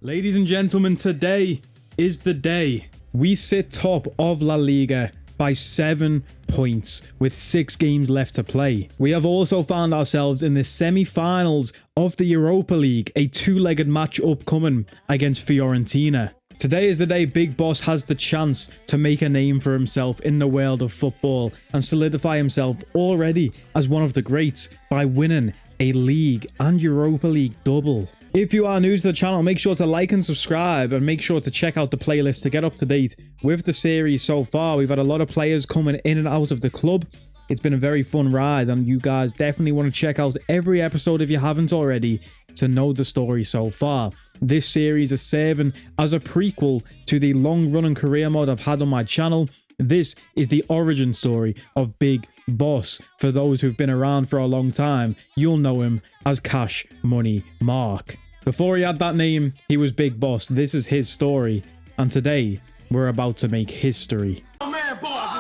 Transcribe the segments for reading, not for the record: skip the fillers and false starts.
Ladies and gentlemen, today is the day we sit top of La Liga by 7 points with 6 games left to play. We have also found ourselves in the semi-finals of the Europa League, a two-legged match upcoming against Fiorentina. Today is the day Big Boss has the chance to make a name for himself in the world of football and solidify himself already as one of the greats by winning a League and Europa League double. If you are new to the channel, make sure to like and subscribe, and make sure to check out the playlist to get up to date with the series so far. We've had a lot of players coming in and out of the club. It's been a very fun ride, and you guys definitely want to check out every episode if you haven't already to know the story so far. This series is serving as a prequel to the long-running career mode I've had on my channel. This is the origin story of Big Boss. For those who've been around for a long time, you'll know him as Cash Money Mark. Before he had that name, he was Big Boss. This is his story, and today we're about to make history. Oh, man, boss.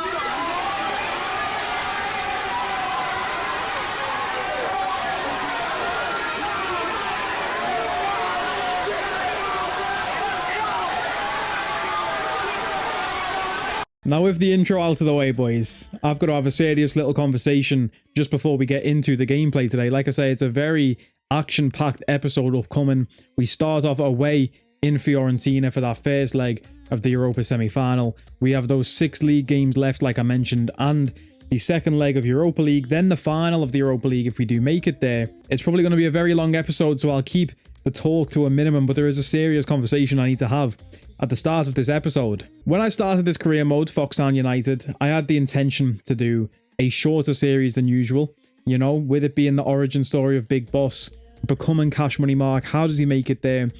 Now, with the intro out of the way, boys, I've got to have a serious little conversation just before we get into the gameplay today. Like I say, it's a very action-packed episode upcoming. We start off away in Fiorentina for that first leg of the Europa semi-final. We have those 6 league games left, like I mentioned, and the second leg of Europa League, then the final of the Europa League if we do make it there. It's probably going to be a very long episode, so I'll keep the talk to a minimum, but there is a serious conversation I need to have at the start of this episode. When I started this career mode, Foxhound United, I had the intention to do a shorter series than usual. You know, with it being the origin story of Big Boss, becoming Cash Money Mark, how does he make it there?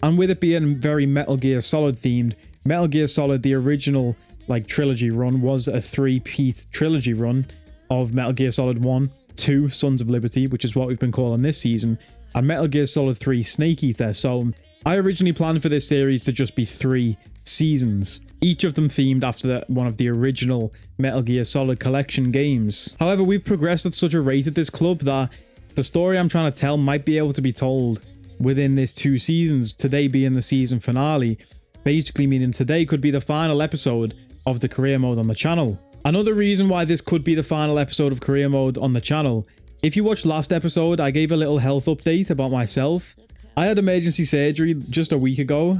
And with it being very Metal Gear Solid themed, Metal Gear Solid, the original like trilogy run, was a 3-peat trilogy run of Metal Gear Solid 1, 2, Sons of Liberty, which is what we've been calling this season, and Metal Gear Solid 3, Snake Eater. So I originally planned for this series to just be 3 seasons, each of them themed after one of the original Metal Gear Solid collection games. However, we've progressed at such a rate at this club that the story I'm trying to tell might be able to be told within this 2 seasons, today being the season finale, basically meaning today could be the final episode of the career mode on the channel. Another reason why this could be the final episode of career mode on the channel, if you watched last episode, I gave a little health update about myself. I had emergency surgery just a week ago,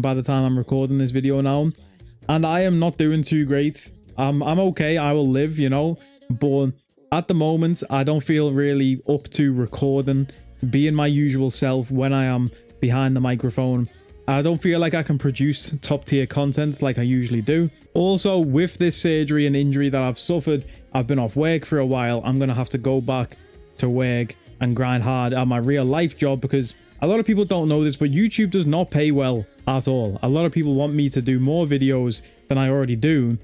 by the time I'm recording this video now, and I am not doing too great. I'm okay, I will live, you know, but at the moment, I don't feel really up to recording, being my usual self when I am behind the microphone. I don't feel like I can produce top tier content like I usually do. Also, with this surgery and injury that I've suffered, I've been off work for a while. I'm going to have to go back to work and grind hard at my real life job, because a lot of people don't know this, but YouTube does not pay well at all. A lot of people want me to do more videos than I already do,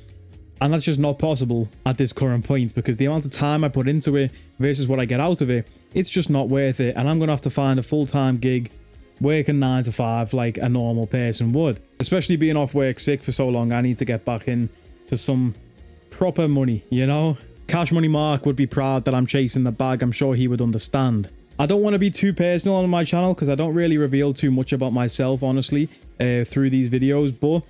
and that's just not possible at this current point, because the amount of time I put into it versus what I get out of it, it's just not worth it. And I'm going to have to find a full-time gig working 9 to 5 like a normal person would. Especially being off work sick for so long, I need to get back into some proper money, you know? Cash Money Mark would be proud that I'm chasing the bag. I'm sure he would understand. I don't want to be too personal on my channel because I don't really reveal too much about myself, honestly, through these videos, but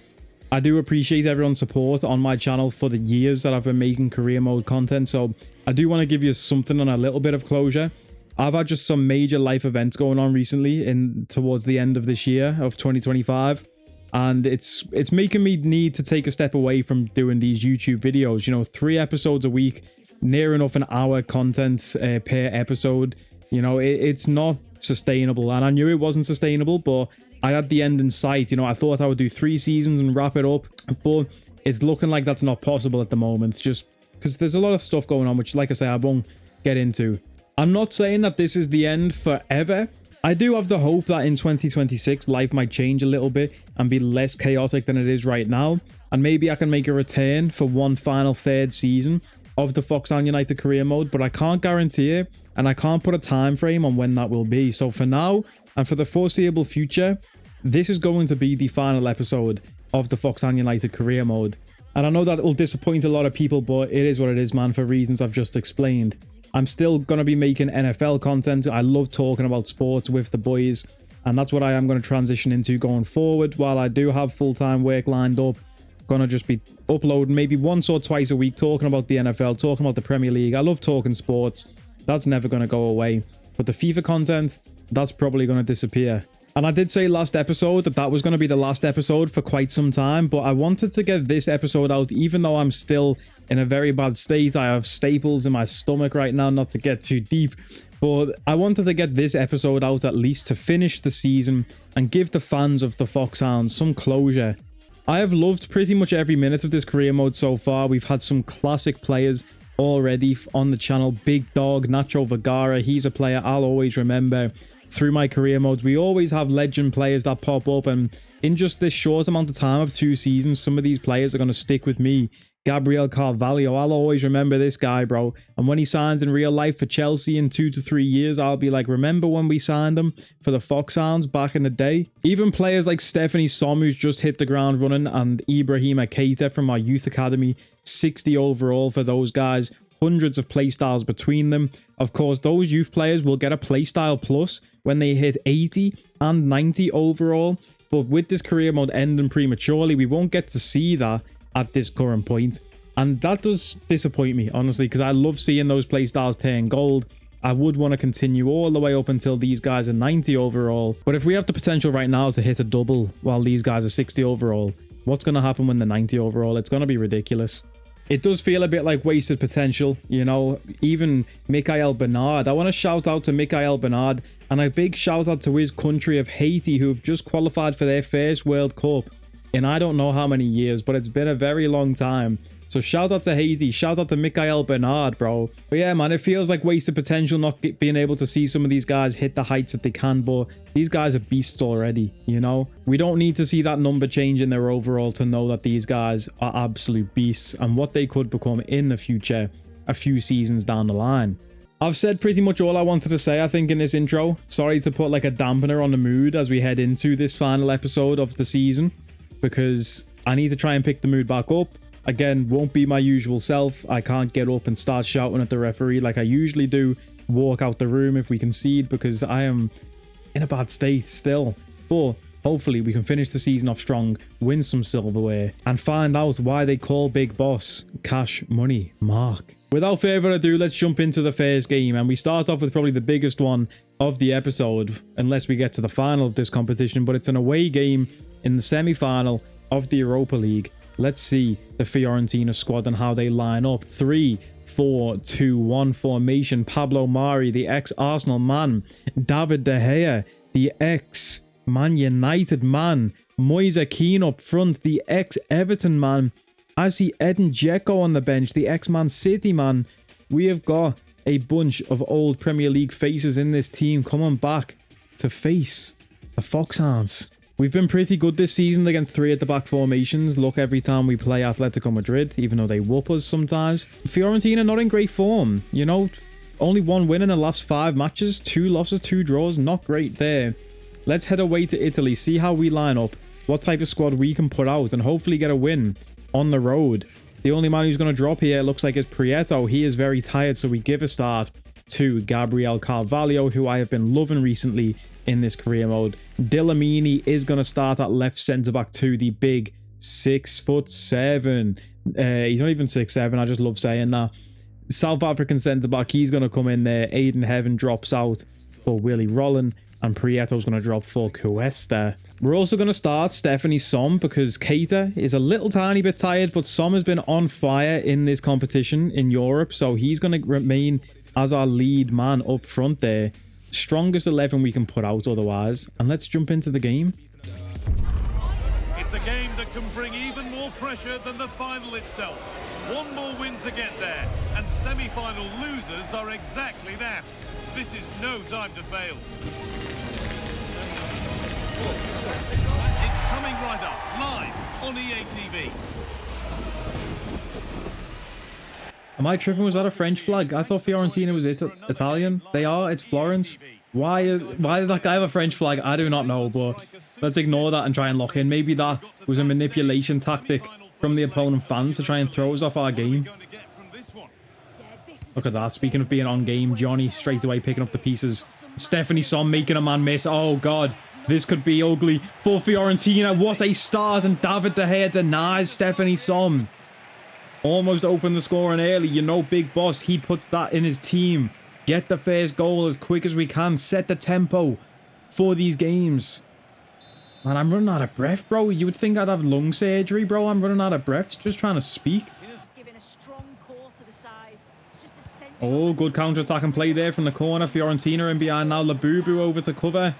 I do appreciate everyone's support on my channel for the years that I've been making career mode content, so I do want to give you something on a little bit of closure. I've had just some major life events going on recently towards the end of this year of 2025, and it's making me need to take a step away from doing these YouTube videos. You know, 3 episodes a week, near enough an hour content per episode. You know, it's not sustainable, and I knew it wasn't sustainable, but I had the end in sight. You know, I thought I would do 3 seasons and wrap it up, but it's looking like that's not possible at the moment, just because there's a lot of stuff going on, which, like I say, I won't get into. I'm not saying that this is the end forever. I do have the hope that in 2026, life might change a little bit and be less chaotic than it is right now, and maybe I can make a return for one final 3rd season of the Foxhound United career mode, but I can't guarantee it, and I can't put a time frame on when that will be. So for now, and for the foreseeable future, this is going to be the final episode of the Foxhound United career mode. And I know that it will disappoint a lot of people, but it is what it is, man, for reasons I've just explained. I'm still going to be making NFL content. I love talking about sports with the boys, And that's what I am going to transition into going forward. While I do have full-time work lined up, going to just be uploading maybe once or twice a week, talking about the NFL, talking about the Premier League. I love talking sports. That's never going to go away. But the FIFA content, that's probably going to disappear. And I did say last episode that that was going to be the last episode for quite some time, but I wanted to get this episode out even though I'm still in a very bad state. I have staples in my stomach right now, not to get too deep, but I wanted to get this episode out at least to finish the season and give the fans of the Foxhound some closure. I have loved pretty much every minute of this career mode so far. We've had some classic players already on the channel. Big Dog, Nacho Vergara, he's a player I'll always remember through my career modes. We always have legend players that pop up, and in just this short amount of time of 2 seasons, some of these players are going to stick with me. Gabriel Carvalho, I'll always remember this guy, bro. And when he signs in real life for Chelsea in 2 to 3 years, I'll be like, remember when we signed him for the Foxhounds back in the day? Even players like Stephanie Som, who's just hit the ground running, and Ibrahima Keita from our youth academy, 60 overall for those guys. Hundreds of playstyles between them. Of course, those youth players will get a playstyle plus when they hit 80 and 90 overall. But with this career mode ending prematurely, we won't get to see that at this current point. And that does disappoint me, honestly, because I love seeing those playstyles turn gold. I would want to continue all the way up until these guys are 90 overall. But if we have the potential right now to hit a double while these guys are 60 overall, what's going to happen when they're 90 overall? It's going to be ridiculous. It does feel a bit like wasted potential, you know, even Mikael Bernard. I want to shout out to Mikael Bernard and a big shout out to his country of Haiti, who have just qualified for their first World Cup in I don't know how many years, but it's been a very long time. So shout out to Haiti, shout out to Mikael Bernard, bro. But yeah, man, it feels like wasted potential not being able to see some of these guys hit the heights that they can, but these guys are beasts already, you know? We don't need to see that number change in their overall to know that these guys are absolute beasts and what they could become in the future, a few seasons down the line. I've said pretty much all I wanted to say, I think, in this intro. Sorry to put like a dampener on the mood as we head into this final episode of the season, because I need to try and pick the mood back up. Again, won't be my usual self. I can't get up and start shouting at the referee like I usually do. Walk out the room if we concede, because I am in a bad state still. But hopefully we can finish the season off strong, win some silverware, and find out why they call Big Boss Cash Money Mark. Without further ado, let's jump into the first game. And we start off with probably the biggest one of the episode, unless we get to the final of this competition. But it's an away game in the semi-final of the Europa League. Let's see the Fiorentina squad and how they line up. 3-4-2-1 formation. Pablo Mari, the ex-Arsenal man. David De Gea, the ex-Man United man. Moise Kean up front, the ex-Everton man. I see Edin Dzeko on the bench, the ex-Man City man. We have got a bunch of old Premier League faces in this team coming back to face the Foxhounds. We've been pretty good this season against 3 at the back formations. Look, every time we play Atletico Madrid, even though they whoop us sometimes. Fiorentina not in great form, you know, only 1 win in the last 5 matches, 2 losses, 2 draws, not great there. Let's head away to Italy, see how we line up, what type of squad we can put out, and hopefully get a win on the road. The only man who's going to drop here looks like is Prieto. He is very tired, so we give a start to Gabriel Carvalho, who I have been loving recently in this career mode. Dillamini is going to start at left centre back too, the big 6'7". He's not even 6'7", I just love saying that. South African centre back, he's going to come in there. Aiden Heaven drops out for Willie Rollin, and Prieto's going to drop for Cuesta. We're also going to start Stephanie Som because Keita is a little tiny bit tired, but Som has been on fire in this competition in Europe, so he's going to remain as our lead man up front there. Strongest 11 we can put out otherwise. And let's jump into the game. It's a game that can bring even more pressure than the final itself. 1 more win to get there, and semi-final losers are exactly that. This is no time to fail. It's coming right up, live on EA TV. Am I tripping? Was that a French flag? I thought Fiorentina was Italian. They are. It's Florence. Why did that guy have a French flag? I do not know, but let's ignore that and try and lock in. Maybe that was a manipulation tactic from the opponent fans to try and throw us off our game. Look at that. Speaking of being on game, Johnny straight away picking up the pieces. Stephanie Som making a man miss. Oh, God. This could be ugly for Fiorentina. What a start, and David De Gea denies Stephanie Som. Almost opened the scoring early. You know, Big Boss, he puts that in his team. Get the first goal as quick as we can. Set the tempo for these games. Man, I'm running out of breath, bro. You would think I'd have lung surgery, bro. I'm running out of breath just trying to speak. Oh, good counter-attack and play there from the corner. Fiorentina in behind now. Labubu over to cover.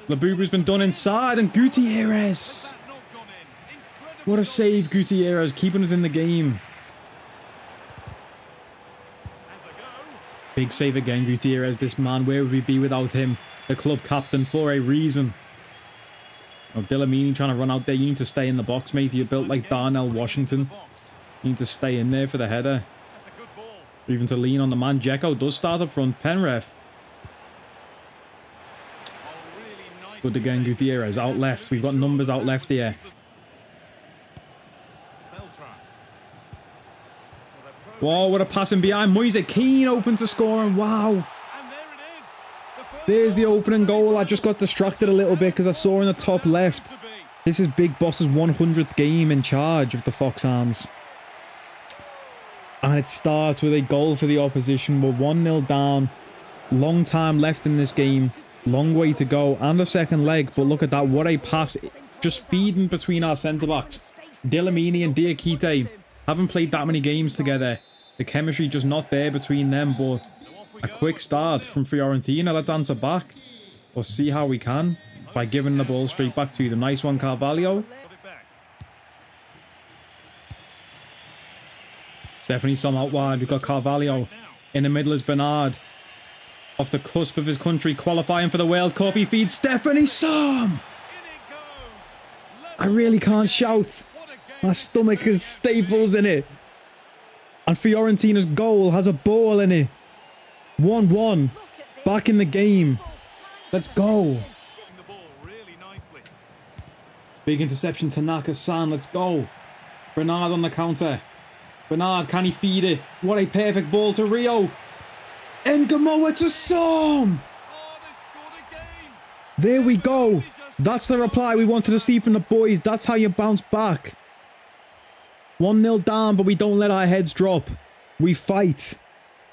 Labubu's been done inside, and Gutierrez. What a save, Gutierrez, keeping us in the game. Big save again, Gutierrez. This man, where would we be without him? The club captain for a reason. Oh, Dillamini trying to run out there. You need to stay in the box, mate. You're built like Darnell Washington. You need to stay in there for the header. Even to lean on the man. Dzeko does start up front. Penref. Good again, Gutierrez. Out left. We've got numbers out left here. Whoa, what a passing behind. Moise Keane open to score, and wow. There's the opening goal. I just got distracted a little bit because I saw in the top left. This is Big Boss's 100th game in charge of the Foxhounds. And it starts with a goal for the opposition. We're 1-0 down. Long time left in this game. Long way to go. And a second leg. But look at that. What a pass. Just feeding between our centre-backs. Dillamini and Diakite haven't played that many games together. The chemistry just not there between them. But a quick start from Fiorentina. Let's answer back. We'll see how we can. By giving the ball straight back to them. Nice one, Carvalho. Stephanie Som out wide. We've got Carvalho. In the middle is Bernard. Off the cusp of his country, qualifying for the World Cup. He feeds Stephanie Som. I really can't shout. My stomach has staples in it. And Fiorentina's goal has a ball in it. 1-1. Back in the game. Let's go. Big interception to Tanaka-san. Let's go. Bernard on the counter. Bernard, can he feed it? What a perfect ball to Rio. Ngamoa to Som. There we go. That's the reply we wanted to see from the boys. That's how you bounce back. 1-0 down, but we don't let our heads drop. We fight.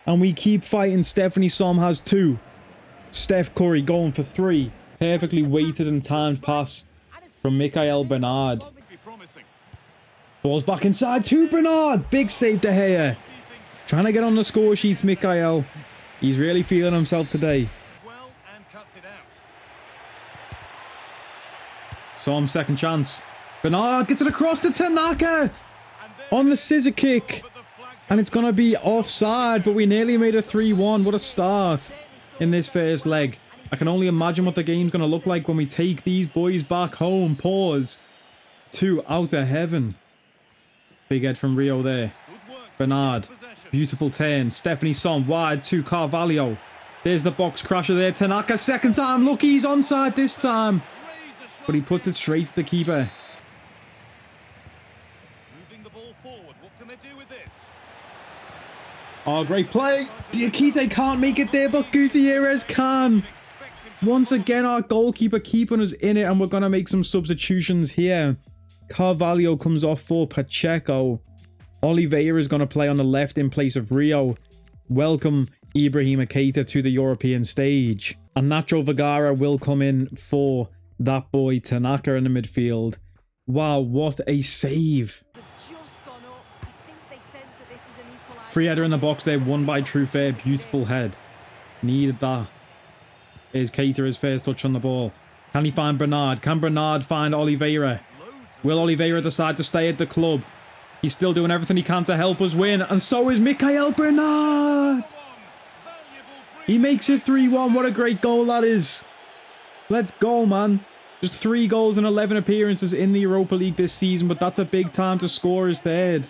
And we keep fighting. Stephanie Som has 2. Steph Curry going for 3. Perfectly weighted and timed pass from Mikael Bernard. Ball's back inside to Bernard. Big save to Gea. Trying to get on the score sheets, Mikael. He's really feeling himself today. Som, second chance. Bernard gets it across to Tanaka. On the scissor kick. And it's going to be offside, but we nearly made a 3-1. What a start in this first leg. I can only imagine what the game's going to look like when we take these boys back home. Pause. To outer heaven. Big head from Rio there. Bernard. Beautiful turn. Stephanie Som wide to Carvalho. There's the box crasher there. Tanaka second time. Look, he's onside this time. But he puts it straight to the keeper. Oh, great play. Diakite can't make it there, but Gutierrez can. Once again, our goalkeeper keeping us in it, and we're going to make some substitutions here. Carvalho comes off for Pacheco. Oliveira is going to play on the left in place of Rio. Welcome Ibrahima Keita to the European stage. And Nacho Vergara will come in for that boy Tanaka in the midfield. Wow, what a save. Free header in the box there, won by Trufair. Beautiful head. Needed that. Here's Keita, his first touch on the ball. Can he find Bernard? Can Bernard find Oliveira? Will Oliveira decide to stay at the club? He's still doing everything he can to help us win. And so is Mikael Bernard. He makes it 3-1. What a great goal that is. Let's go, man. Just 3 goals and 11 appearances in the Europa League this season. But that's a big time to score his third.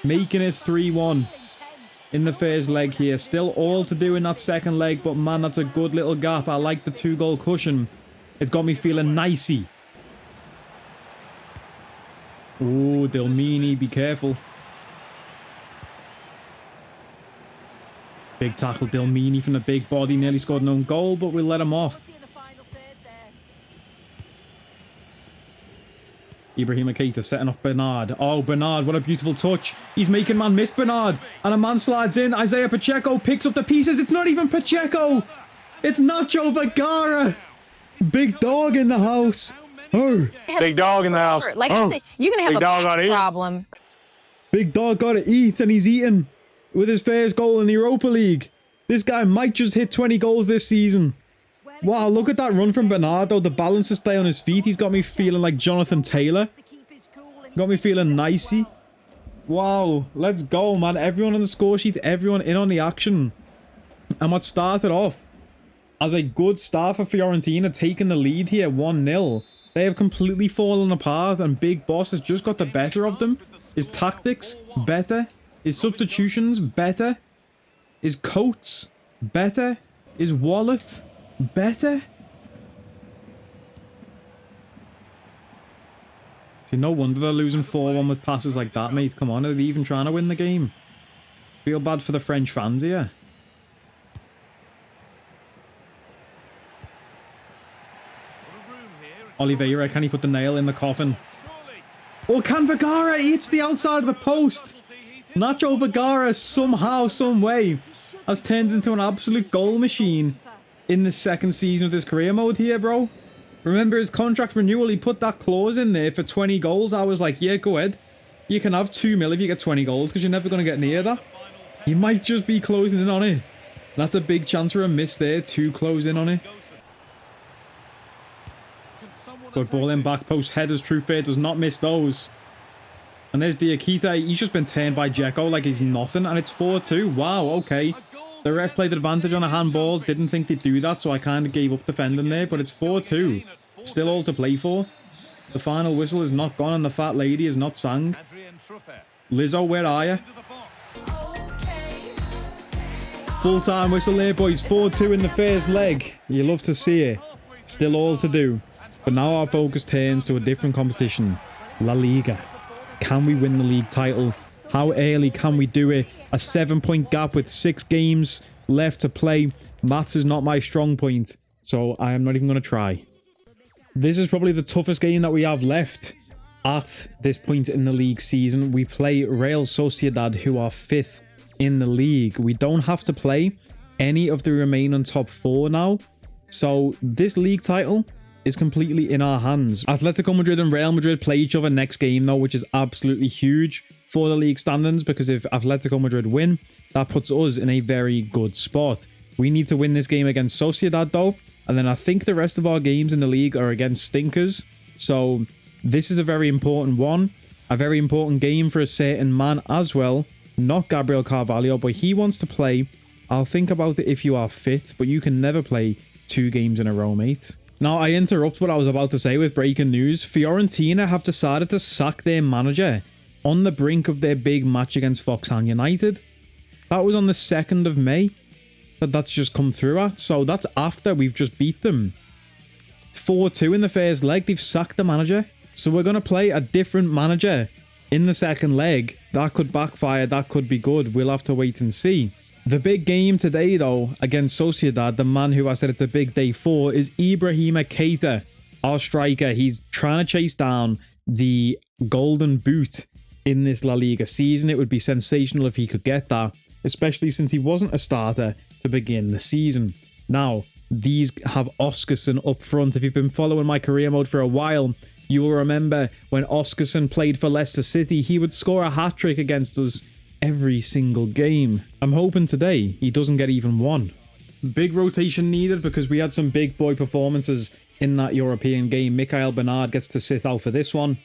Making it 3-1 in the first leg here. Still all to do in that second leg. But man, that's a good little gap. I like the 2-goal cushion. It's got me feeling nicey. Oh, Delmini, be careful. Big tackle, Delmini from the big body. Nearly scored an own goal, but we'll let him off. Ibrahima Keita setting off Bernard. Oh, Bernard, what a beautiful touch. He's making man miss Bernard. And a man slides in. Isaiah Pacheco picks up the pieces. It's not even Pacheco. It's Nacho Vergara. Big dog in the house. Oh. Big dog in the house. Like I said, you're going to have a back problem. Big dog got to eat, and he's eating with his first goal in the Europa League. This guy might just hit 20 goals this season. Wow, look at that run from Bernardo. The balance to stay on his feet. He's got me feeling like Jonathan Taylor. Got me feeling nicey. Wow, let's go, man. Everyone on the score sheet, everyone in on the action. And what started off as a good start for Fiorentina, taking the lead here 1-0. They have completely fallen apart, and Big Boss has just got the better of them. His tactics, better. His substitutions, better. His coats, better. His wallet, better. See, no wonder they're losing 4-1 with passes like that, mate. Come on, are they even trying to win the game? Feel bad for the French fans here. Oliveira, can he put the nail in the coffin? Oh, can Vergara? He hits the outside of the post. Nacho Vergara, somehow, some way, has turned into an absolute goal machine in the second season of his career mode here, bro. Remember his contract renewal, he put that clause in there for 20 goals. I was like, yeah, go ahead. You can have 2 mil if you get 20 goals, because you're never going to get near that. He might just be closing in on it. That's a big chance for a miss there to close in on it. Good ball in back post. Headers, true fair, does not miss those. And there's Diakite. He's just been turned by Dzeko like he's nothing. And it's 4-2. Wow, okay. The ref played advantage on a handball. Didn't think they'd do that, so I kind of gave up defending there. But it's 4-2. Still all to play for. The final whistle is not gone and the fat lady is not sang. Lizzo, where are you? Full-time whistle there, boys. 4-2 in the first leg. You love to see it. Still all to do. But now our focus turns to a different competition. La Liga. Can we win the league title? How early can we do it? A 7-point gap with 6 games left to play. Maths is not my strong point, so I am not even going to try. This is probably the toughest game that we have left at this point in the league season. We play Real Sociedad, who are 5th in the league. We don't have to play any of the remaining top 4 now. So this league title is completely in our hands. Atletico Madrid and Real Madrid play each other next game though, which is absolutely huge for the league standings, because if Atletico Madrid win, that puts us in a very good spot. We need to win this game against Sociedad though, and then I think the rest of our games in the league are against stinkers. So this is a very important one, a very important game for a certain man as well. Not Gabriel Carvalho, but he wants to play. I'll think about it if you are fit, but you can never play 2 games in a row, mate. Now, I interrupt what I was about to say with breaking news. Fiorentina have decided to sack their manager on the brink of their big match against Foxhound United. That was on the 2nd of May that's just come through at. So that's after we've just beat them. 4-2 in the first leg. They've sacked the manager. So we're going to play a different manager in the second leg. That could backfire. That could be good. We'll have to wait and see. The big game today, though, against Sociedad, the man who I said it's a big day for, is Ibrahima Keita, our striker. He's trying to chase down the golden boot in this La Liga season. It would be sensational if he could get that, especially since he wasn't a starter to begin the season. Now, these have Oscarson up front. If you've been following my career mode for a while, you will remember when Oscarson played for Leicester City, he would score a hat-trick against us every single game. I'm hoping today he doesn't get even one. Big rotation needed because we had some big boy performances in that European game. Mikael Bernard gets to sit out for this one.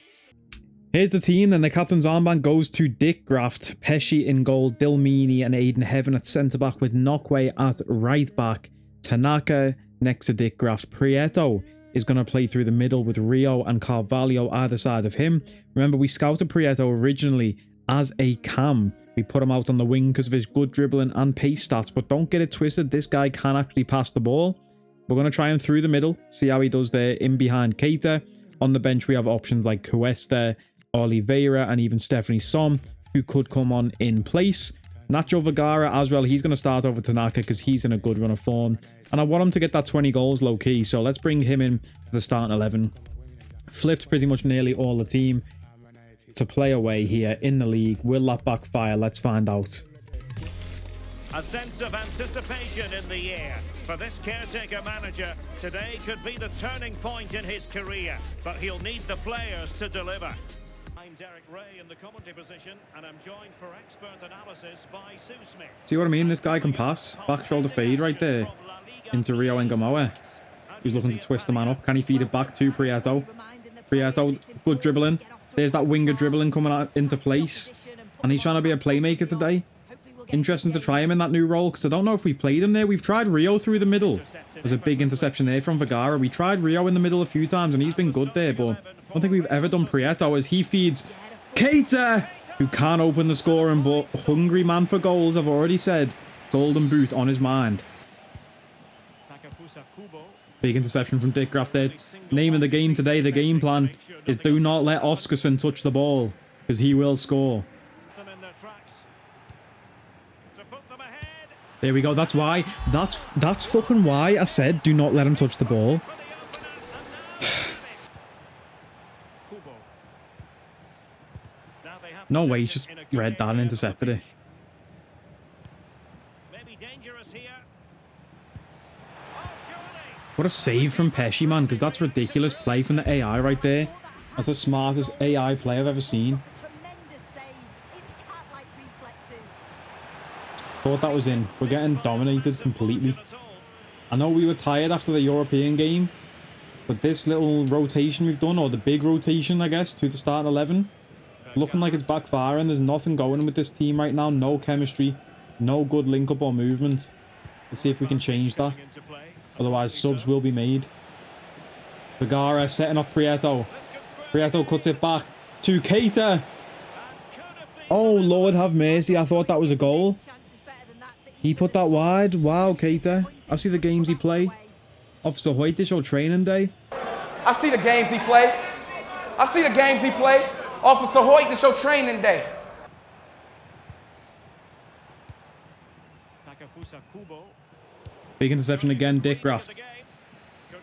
Here's the team, then the captain's armband goes to Dick Graft, Pesci in goal, Dilmini and Aiden Heaven at centre-back with Nokwe at right-back. Tanaka next to Dick Graft. Prieto is going to play through the middle with Rio and Carvalho either side of him. Remember, we scouted Prieto originally as a cam. We put him out on the wing because of his good dribbling and pace stats, but don't get it twisted. This guy can actually pass the ball. We're going to try him through the middle, see how he does there in behind Keita. On the bench, we have options like Cuesta, Oliveira, and even Stephanie Som, who could come on in place. Nacho Vergara as well. He's going to start over Tanaka because he's in a good run of form. And I want him to get that 20 goals low-key, so let's bring him in to the starting 11. Flipped pretty much nearly all the team to play away here in the league. Will that backfire? Let's find out. A sense of anticipation in the air. For this caretaker manager, today could be the turning point in his career, but he'll need the players to deliver. I'm Derek Ray in the commentary position, and I'm joined for expert analysis by Sue Smith. See what I mean? This guy can pass. Back shoulder fade right there into Rio Ngamoa. He's looking to twist the man up. Can he feed it back to Prieto? Prieto, good dribbling. There's that winger dribbling coming out into place. And he's trying to be a playmaker today. Interesting to try him in that new role, because I don't know if we've played him there. We've tried Rio through the middle. There's a big interception there from Vergara. We tried Rio in the middle a few times, and he's been good there, but I don't think we've ever done Prieto as he feeds Keita, who can't open the scoring, but hungry man for goals, I've already said. Golden boot on his mind. Big interception from Dick Graf there. Name of the game today, the game plan, is do not let Oskarsson touch the ball, because he will score. There we go, that's why. That's fucking why I said do not let him touch the ball. No way, he's just read that and intercepted it. What a save from Pesci, man, because that's ridiculous play from the AI right there. That's the smartest AI play I've ever seen. Thought that was in. We're getting dominated completely. I know we were tired after the European game, but this little rotation we've done, or the big rotation, I guess, to the start 11, looking like it's backfiring. There's nothing going with this team right now. No chemistry, no good link-up or movement. Let's see if we can change that. Otherwise, subs will be made. Vergara setting off Prieto. Prieto cuts it back to Keita. Oh, Lord have mercy. I thought that was a goal. He put that wide. Wow, Keita. I see the games he play. Officer Hoyt, this your training day. I see the games he play. I see the games he play. Officer Hoyt, this your training day. Big interception again, Dick Graf.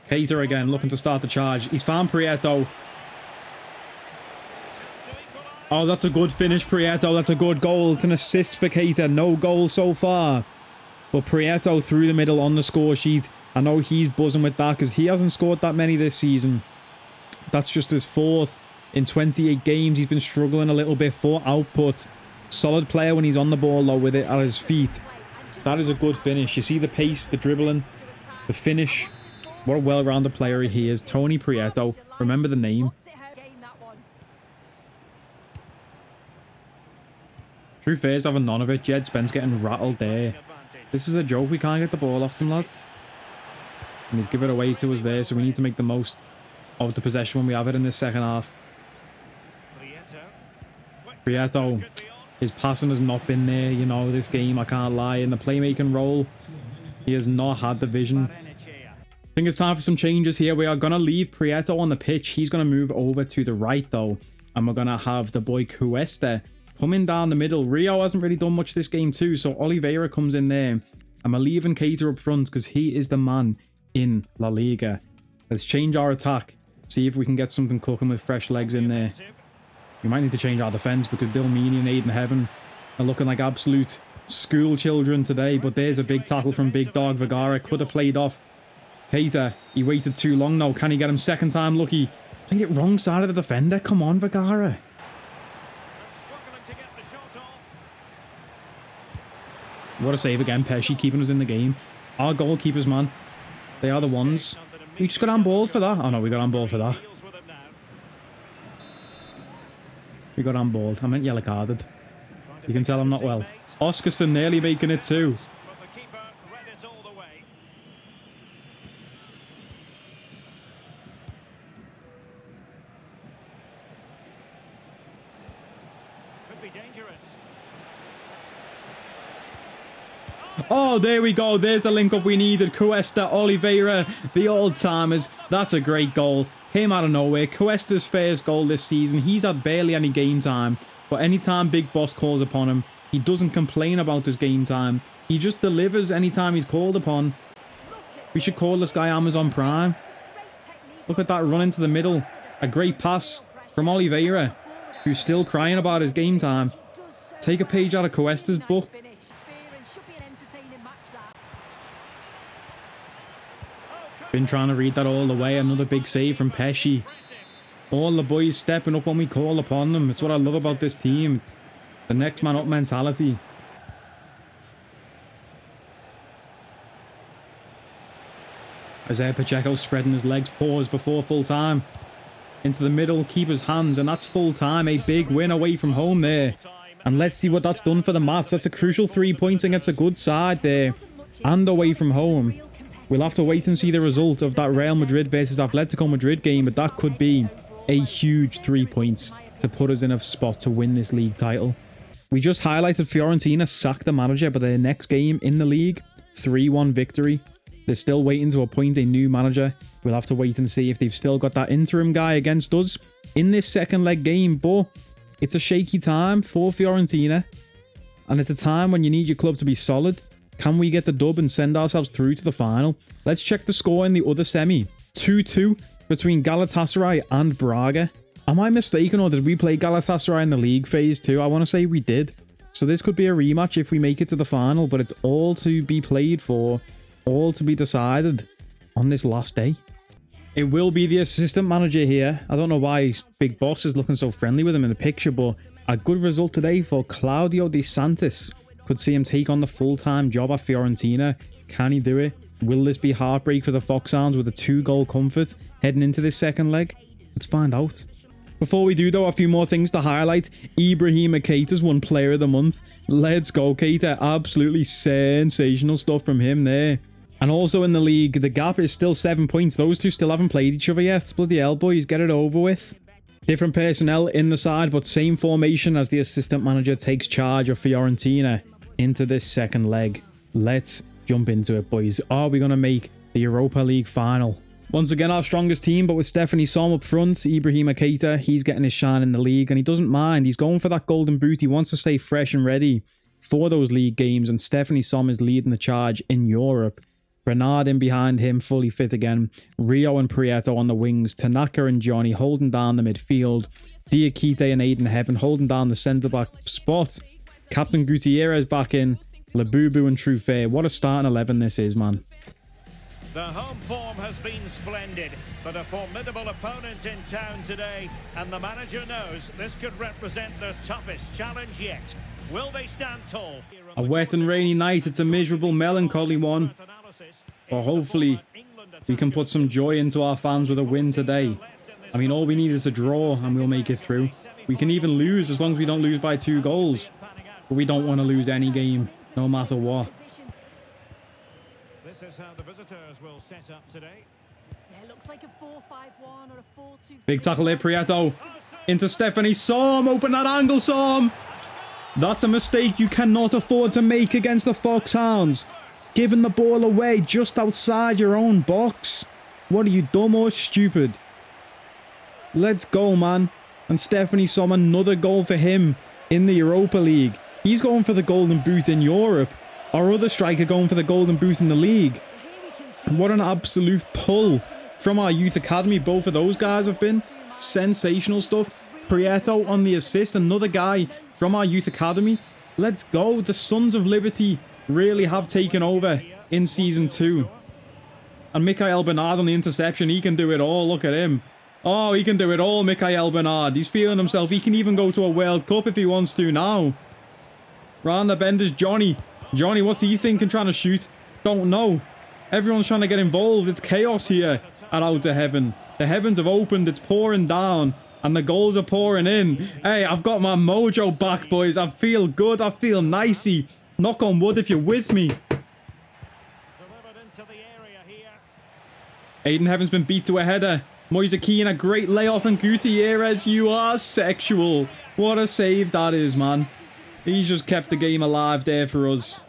Keita again, looking to start the charge. He's found Prieto. Oh, that's a good finish, Prieto. That's a good goal. It's an assist for Keita. No goal so far. But Prieto through the middle on the score sheet. I know he's buzzing with that because he hasn't scored that many this season. That's just his 4th in 28 games. He's been struggling a little bit for output. Solid player when he's on the ball, though, with it at his feet. That is a good finish. You see the pace, the dribbling, the finish. What a well-rounded player he is. Tony Prieto. Remember the name. Truth is, having none of it. Jed Spence getting rattled there. This is a joke. We can't get the ball off them, lad. And they'd give it away to us there, so we need to make the most of the possession when we have it in this second half. Prieto, his passing has not been there, you know, this game, I can't lie. In the playmaking role, he has not had the vision. I think it's time for some changes here. We are going to leave Prieto on the pitch. He's going to move over to the right, though. And we're going to have the boy Cuesta coming down the middle. Rio hasn't really done much this game too, so Oliveira comes in there. And we're leaving Keita up front because he is the man in La Liga. Let's change our attack. See if we can get something cooking with fresh legs in there. We might need to change our defence because Dilmini and Aiden Heaven are looking like absolute school children today. But there's a big tackle from Big Dog. Vergara could have played off Keita. He waited too long now. Can he get him second time lucky? Played it wrong side of the defender. Come on, Vergara. What a save again. Pesci keeping us in the game. Our goalkeepers, man. They are the ones. We just got handballed for that. Oh no, we got handballed for that. We got handballed. I meant yellow carded. You can tell I'm not well. Oskarsson nearly making it too. Oh, there we go. There's the link up we needed. Cuesta, Oliveira, the old-timers. That's a great goal. Came out of nowhere. Cuesta's first goal this season. He's had barely any game time. But anytime Big Boss calls upon him, he doesn't complain about his game time. He just delivers anytime he's called upon. We should call this guy Amazon Prime. Look at that run into the middle. A great pass from Oliveira, who's still crying about his game time. Take a page out of Cuesta's book. Been trying to read that all the way. Another big save from Pesci. All the boys stepping up when we call upon them. It's what I love about this team. It's the next man up mentality. Isaiah Pacheco spreading his legs, pause before full time. Into the middle, keeper's hands, and that's full time. A big win away from home there. And let's see what that's done for the Mats. That's a crucial 3 points against a good side there. And away from home. We'll have to wait and see the result of that Real Madrid versus Atletico Madrid game, but that could be a huge 3 points to put us in a spot to win this league title. We just highlighted Fiorentina sacked the manager, but their next game in the league, 3-1 victory. They're still waiting to appoint a new manager. We'll have to wait and see if they've still got that interim guy against us in this second leg game, but it's a shaky time for Fiorentina, and it's a time when you need your club to be solid. Can we get the dub and send ourselves through to the final? Let's check the score in the other semi. 2-2 between Galatasaray and Braga. Am I mistaken, or did we play Galatasaray in the league phase too? I want to say we did. So this could be a rematch if we make it to the final, but it's all to be played for, all to be decided on this last day. It will be the assistant manager here. I don't know why Big Boss is looking so friendly with him in the picture, but a good result today for Claudio De Santis. Could see him take on the full-time job at Fiorentina. Can he do it? Will this be heartbreak for the Foxhounds with a 2-goal comfort heading into this second leg? Let's find out. Before we do though, a few more things to highlight. Ibrahima Keita's won Player of the Month. Let's go Keita. Absolutely sensational stuff from him there. And also in the league, the gap is still 7 points. Those two still haven't played each other yet. Bloody hell, boys, get it over with. Different personnel in the side, but same formation as the assistant manager takes charge of Fiorentina into this second leg. Let's jump into it, boys. Are we going to make the Europa League final? Once again, our strongest team, but with Stephanie Som up front, Ibrahima Keita, he's getting his shine in the league, and he doesn't mind. He's going for that golden boot. He wants to stay fresh and ready for those league games, and Stephanie Som is leading the charge in Europe. Bernard in behind him, fully fit again. Rio and Prieto on the wings. Tanaka and Johnny holding down the midfield. Diakite and Aiden Heaven holding down the centre-back spot. Captain Gutierrez back in. Labubu and Truffet. What a starting 11 this is, man. The home form has been splendid, but a formidable opponent in town today, and the manager knows this could represent their toughest challenge yet. Will they stand tall? A wet and rainy night. It's a miserable, melancholy one. But hopefully, we can put some joy into our fans with a win today. I mean, all we need is a draw, and we'll make it through. We can even lose as long as we don't lose by 2 goals. But we don't want to lose any game, no matter what. This is how the visitors will set up today. Yeah, looks like a 4-5-1 or a 4-2. Big tackle here, Prieto. Into Stephanie Som. Open that angle, Som. That's a mistake you cannot afford to make against the Foxhounds. Giving the ball away just outside your own box. What are you, dumb or stupid? Let's go, man. And Stephanie Som, another goal for him in the Europa League. He's going for the golden boot in Europe. Our other striker going for the golden boot in the league. And what an absolute pull from our youth academy. Both of those guys have been sensational stuff. Prieto on the assist. Another guy from our youth academy. Let's go. The Sons of Liberty really have taken over in Season 2. And Mikael Bernard on the interception. He can do it all. Look at him. Oh, he can do it all, Mikael Bernard. He's feeling himself. He can even go to a World Cup if he wants to now. Round the bend is Johnny. Johnny, what's he thinking trying to shoot? Don't know. Everyone's trying to get involved. It's chaos here at Outer Heaven. The heavens have opened. It's pouring down. And the goals are pouring in. Hey, I've got my mojo back, boys. I feel good. I feel nicey. Knock on wood if you're with me. Aiden Heaven's been beat to a header. Moise Keane, a great layoff, and Gutierrez, you are sexual. What a save that is, man. He's just kept the game alive there for us.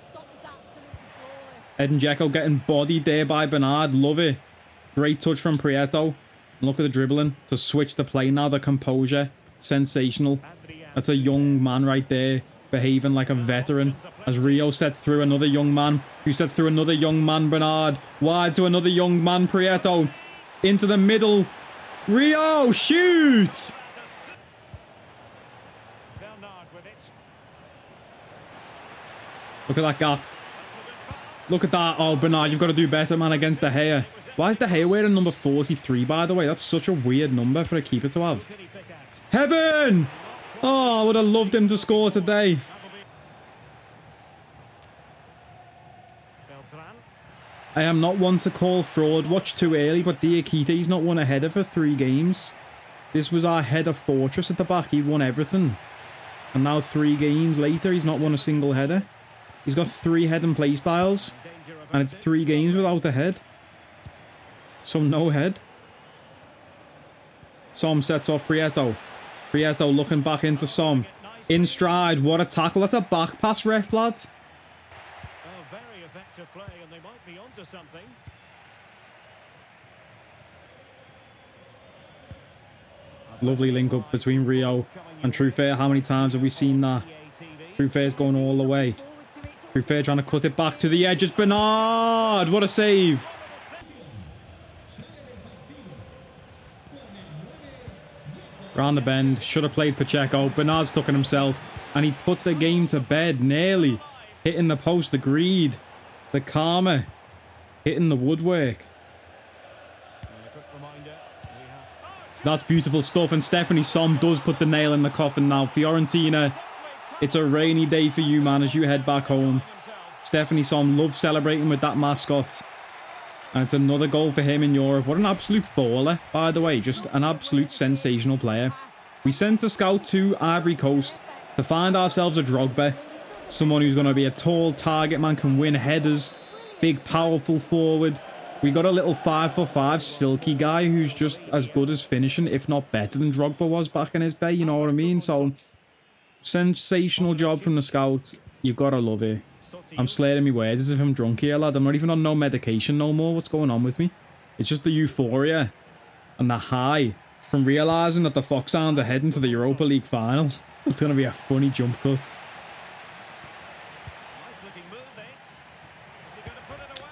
Edin Dzeko getting bodied there by Bernard. Love it. Great touch from Prieto. Look at the dribbling to switch the play now. The composure. Sensational. That's a young man right there. Behaving like a veteran. As Rio sets through another young man. Who sets through another young man, Bernard. Wide to another young man, Prieto. Into the middle. Rio, shoot! Look at that gap. Look at that. Oh, Bernard, you've got to do better, man, against De Gea. Why is De Gea wearing number 43, by the way? That's such a weird number for a keeper to have. Heaven! Oh, I would have loved him to score today. I am not one to call fraud. Watch too early, but Diakite's not won a header for 3 games. This was our header fortress at the back. He won everything. And now 3 games later, he's not won a single header. He's got 3 head and play styles. And it's 3 games without a head. So no head. Som sets off Prieto. Prieto looking back into Som. In stride. What a tackle. That's a back pass, ref, lads. Very effective play, and they might be onto something. Lovely link up between Rio and Truefair. How many times have we seen that? Truefair's going all the way. Truefair trying to cut it back to the edge. It's Bernard. What a save. Round the bend. Should have played Pacheco. Bernard stuck in himself. And he put the game to bed. Nearly. Hitting the post. The greed. The karma. Hitting the woodwork. That's beautiful stuff. And Stephanie Som does put the nail in the coffin now. Fiorentina, it's a rainy day for you, man, as you head back home. Stephanie Som loves celebrating with that mascot. And it's another goal for him in Europe. What an absolute baller, by the way. Just an absolute sensational player. We sent a scout to Ivory Coast to find ourselves a Drogba. Someone who's going to be a tall target man, can win headers. Big, powerful forward. We got a little 5'5" silky guy who's just as good as finishing, if not better than Drogba was back in his day, you know what I mean? So, sensational job from the scouts. You've got to love it. I'm slurring my words as if I'm drunk here, lad. I'm not even on no medication no more. What's going on with me? It's just the euphoria and the high from realising that the Foxhounds are heading to the Europa League final. It's going to be a funny jump cut.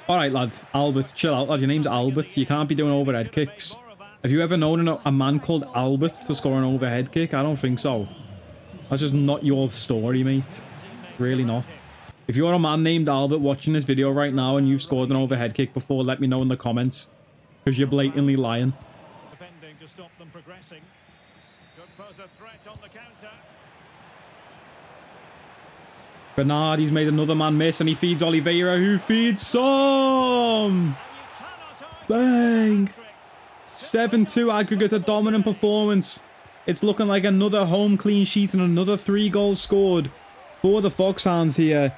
Alright, lads. Albert, chill out, lad. Your name's Albert. You can't be doing overhead kicks. Have you ever known a man called Albert to score an overhead kick? I don't think so. That's just not your story, mate. Really not. If you're a man named Albert watching this video right now and you've scored an overhead kick before, let me know in the comments. Because you're blatantly lying. Bernard, he's made another man miss and he feeds Oliveira, who feeds Som! Bang! 7-2 aggregate, a dominant performance. It's looking like another home clean sheet and another 3 goals scored for the Foxhounds here.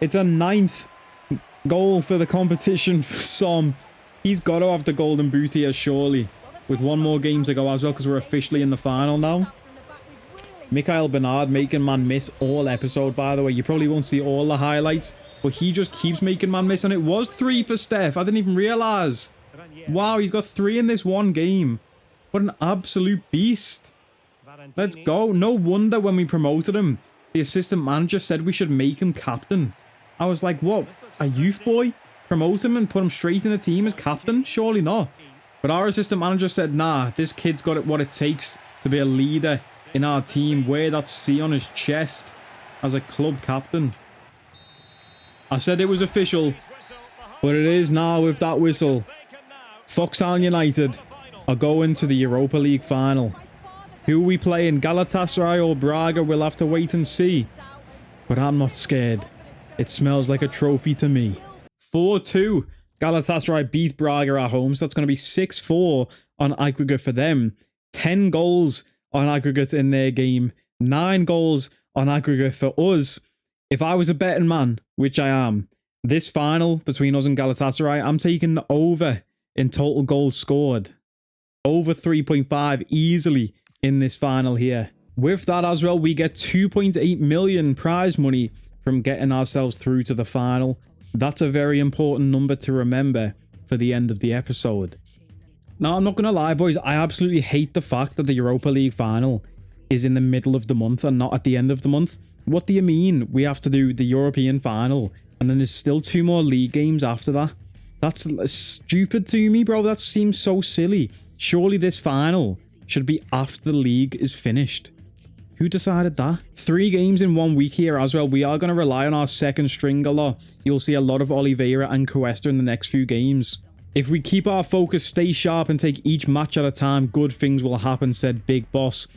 It's a 9th goal for the competition for Som. He's got to have the golden boot here, surely. With 1 more game to go as well, because we're officially in the final now. Mikhail Bernard making man miss all episode, by the way. You probably won't see all the highlights, but he just keeps making man miss. And it was 3 for Steph. I didn't even realise. Wow, he's got 3 in this 1 game. What an absolute beast. Let's go. No wonder when we promoted him, the assistant manager said we should make him captain. I was like, what? A youth boy? Promote him and put him straight in the team as captain? Surely not. But our assistant manager said, nah, this kid's got what it takes to be a leader in our team. Wear that C on his chest as a club captain. I said it was official, but it is now with that whistle. Foxhound United are going to the Europa League final. Who we playing, Galatasaray or Braga, we'll have to wait and see. But I'm not scared. It smells like a trophy to me. 4-2. Galatasaray beat Braga at home, so that's going to be 6-4 on aggregate for them. 10 goals on aggregate in their game. 9 goals on aggregate for us. If I was a betting man, which I am, this final between us and Galatasaray, I'm taking the over in total goals scored. Over 3.5 easily in this final here. With that as well, we get 2.8 million prize money from getting ourselves through to the final. That's a very important number to remember for the end of the episode. Now, I'm not going to lie, boys. I absolutely hate the fact that the Europa League final is in the middle of the month and not at the end of the month. What do you mean we have to do the European final and then there's still 2 more league games after that? That's stupid to me, bro. That seems so silly. Surely this final should be after the league is finished. Who decided that? 3 games in 1 week here as well. We are going to rely on our second string a lot. You'll see a lot of Oliveira and Cuesta in the next few games. If we keep our focus, stay sharp, and take each match at a time, good things will happen, said Big Boss.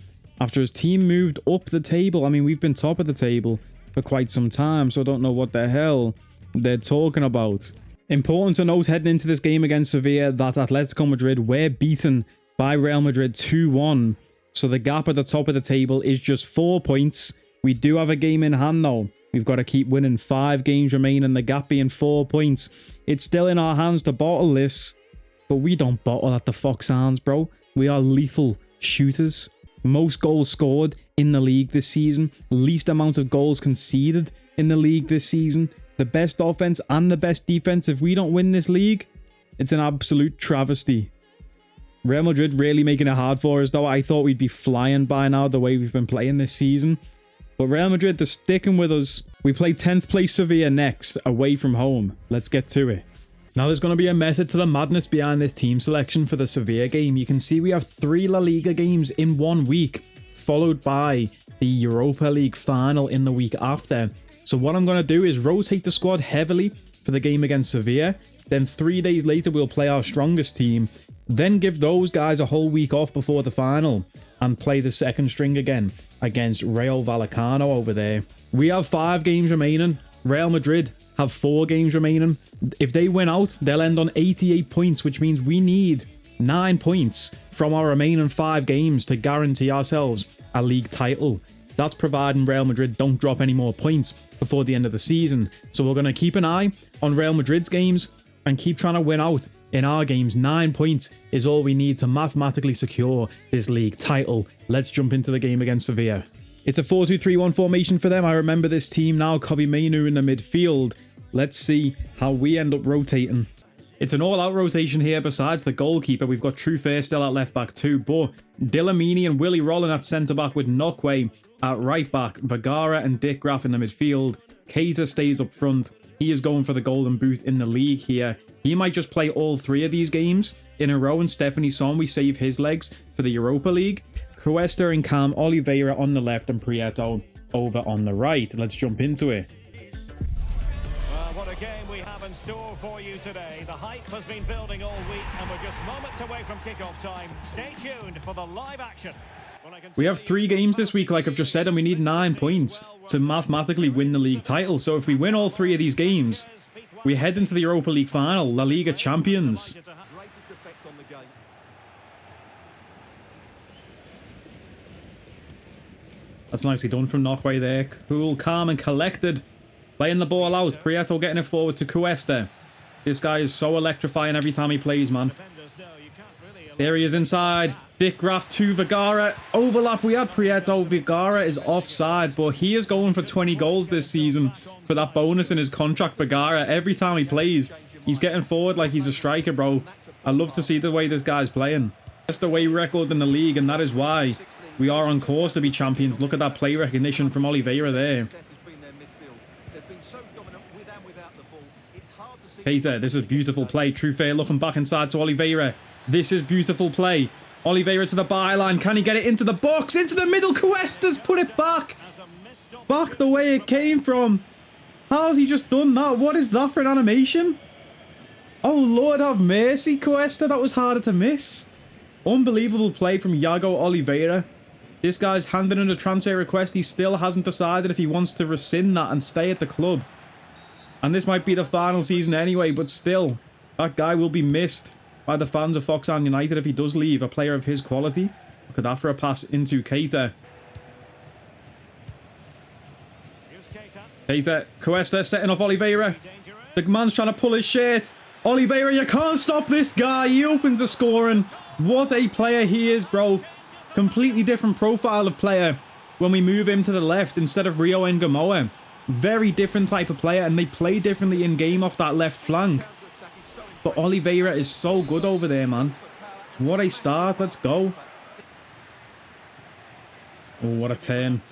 After his team moved up the table. I mean, we've been top of the table for quite some time, so I don't know what the hell they're talking about. Important to note heading into this game against Sevilla that Atletico Madrid were beaten by Real Madrid 2-1. So the gap at the top of the table is just 4 points. We do have a game in hand though. We've got to keep winning. 5 games remaining, the gap being 4 points. It's still in our hands to bottle this, but we don't bottle at the Foxhounds, bro. We are lethal shooters. Most goals scored in the league this season. Least amount of goals conceded in the league this season. The best offense and the best defense. If we don't win this league, it's an absolute travesty. Real Madrid really making it hard for us though. I thought we'd be flying by now the way we've been playing this season. But Real Madrid, they're sticking with us. We play 10th place Sevilla next, away from home. Let's get to it. Now there's going to be a method to the madness behind this team selection for the Sevilla game. You can see we have 3 La Liga games in 1 week, followed by the Europa League final in the week after. So what I'm going to do is rotate the squad heavily for the game against Sevilla. Then 3 days later, we'll play our strongest team. Then give those guys a whole week off before the final and play the second string again against Rayo Vallecano over there. We have 5 games remaining. Real Madrid have 4 games remaining. If they win out, they'll end on 88 points, which means we need 9 points from our remaining 5 games to guarantee ourselves a league title. That's providing Real Madrid don't drop any more points before the end of the season. So we're going to keep an eye on Real Madrid's games and keep trying to win out in our games. 9 points is all we need to mathematically secure this league title. Let's jump into the game against Sevilla. It's a 4-2-3-1 formation for them. I remember this team now. Kobe Mainu in the midfield. Let's see how we end up rotating. It's an all-out rotation here. Besides the goalkeeper, we've got Trufe still at left-back too, but Dillamini and Willy Rollin at centre-back with Nokwe at right-back, Vergara and Dick Graf in the midfield. Keita stays up front. He is going for the golden boot in the league here. He might just play all 3 of these games in a row, and Stephanie Son, we save his legs for the Europa League. Cuesta and Cam Oliveira on the left and Prieto over on the right. Let's jump into it. What a game we have in store for you today. The hype has been building all week and we're just moments away from kickoff time. Stay tuned for the live action. We have 3 games this week, like I've just said, and we need 9 points to mathematically win the league title. So if we win all 3 of these games, we head into the Europa League final, La Liga champions. That's nicely done from Nokwe there. Cool, calm and collected. Playing the ball out. Prieto getting it forward to Cuesta. This guy is so electrifying every time he plays, man. There he is inside. Dick Graf to Vergara. Overlap. We had Prieto. Vergara is offside, but he is going for 20 goals this season for that bonus in his contract. Vergara, every time he plays, he's getting forward like he's a striker, bro. I love to see the way this guy's playing. Best away record in the league, and that is why we are on course to be champions. Look at that play recognition from Oliveira there. Keita, this is beautiful play. Trufe looking back inside to Oliveira. This is beautiful play. Oliveira to the byline. Can he get it into the box? Into the middle. Cuesta's put it back. Back the way it came from. How's he just done that? What is that for an animation? Oh, Lord have mercy, Cuesta. That was harder to miss. Unbelievable play from Iago Oliveira. This guy's handing in a transfer request. He still hasn't decided if he wants to rescind that and stay at the club. And this might be the final season anyway, but still, that guy will be missed by the fans of Foxhound United if he does leave, a player of his quality. Look at that for a pass into Keita. Keita, Cuesta setting off Oliveira. The man's trying to pull his shirt. Oliveira, you can't stop this guy. He opens the scoring. What a player he is, bro. Completely different profile of player when we move him to the left instead of Rio and Gamoa. Very different type of player, and they play differently in game off that left flank. But Oliveira is so good over there, man. What a start. Let's go. Oh, what a turn.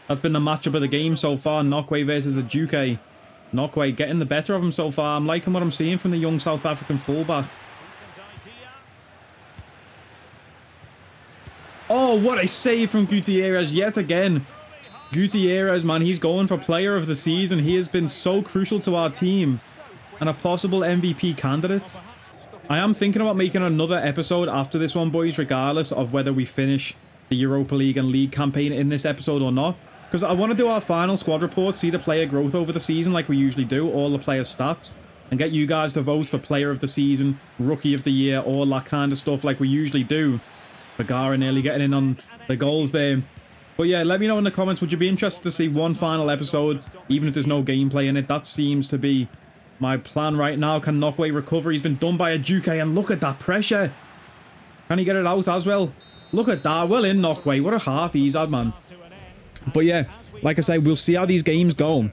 That's been the matchup of the game so far. Nokwe versus Ajuke. Knockway getting the better of him so far. I'm liking what I'm seeing from the young South African fullback. Oh, what a save from Gutierrez yet again. Gutierrez, man, he's going for player of the season. He has been so crucial to our team and a possible MVP candidate. I am thinking about making another episode after this one, boys, regardless of whether we finish the Europa League and League campaign in this episode or not. Because I want to do our final squad report, see the player growth over the season like we usually do, all the player stats, and get you guys to vote for player of the season, rookie of the year, all that kind of stuff like we usually do. Bagara nearly getting in on the goals there. But yeah, let me know in the comments, would you be interested to see one final episode, even if there's no gameplay in it? That seems to be my plan right now. Can Knockway recover? He's been done by a Duque, and look at that pressure. Can he get it out as well? Look at that. Well in, Knockway. What a half he's had, man. But yeah, like I say, we'll see how these games go.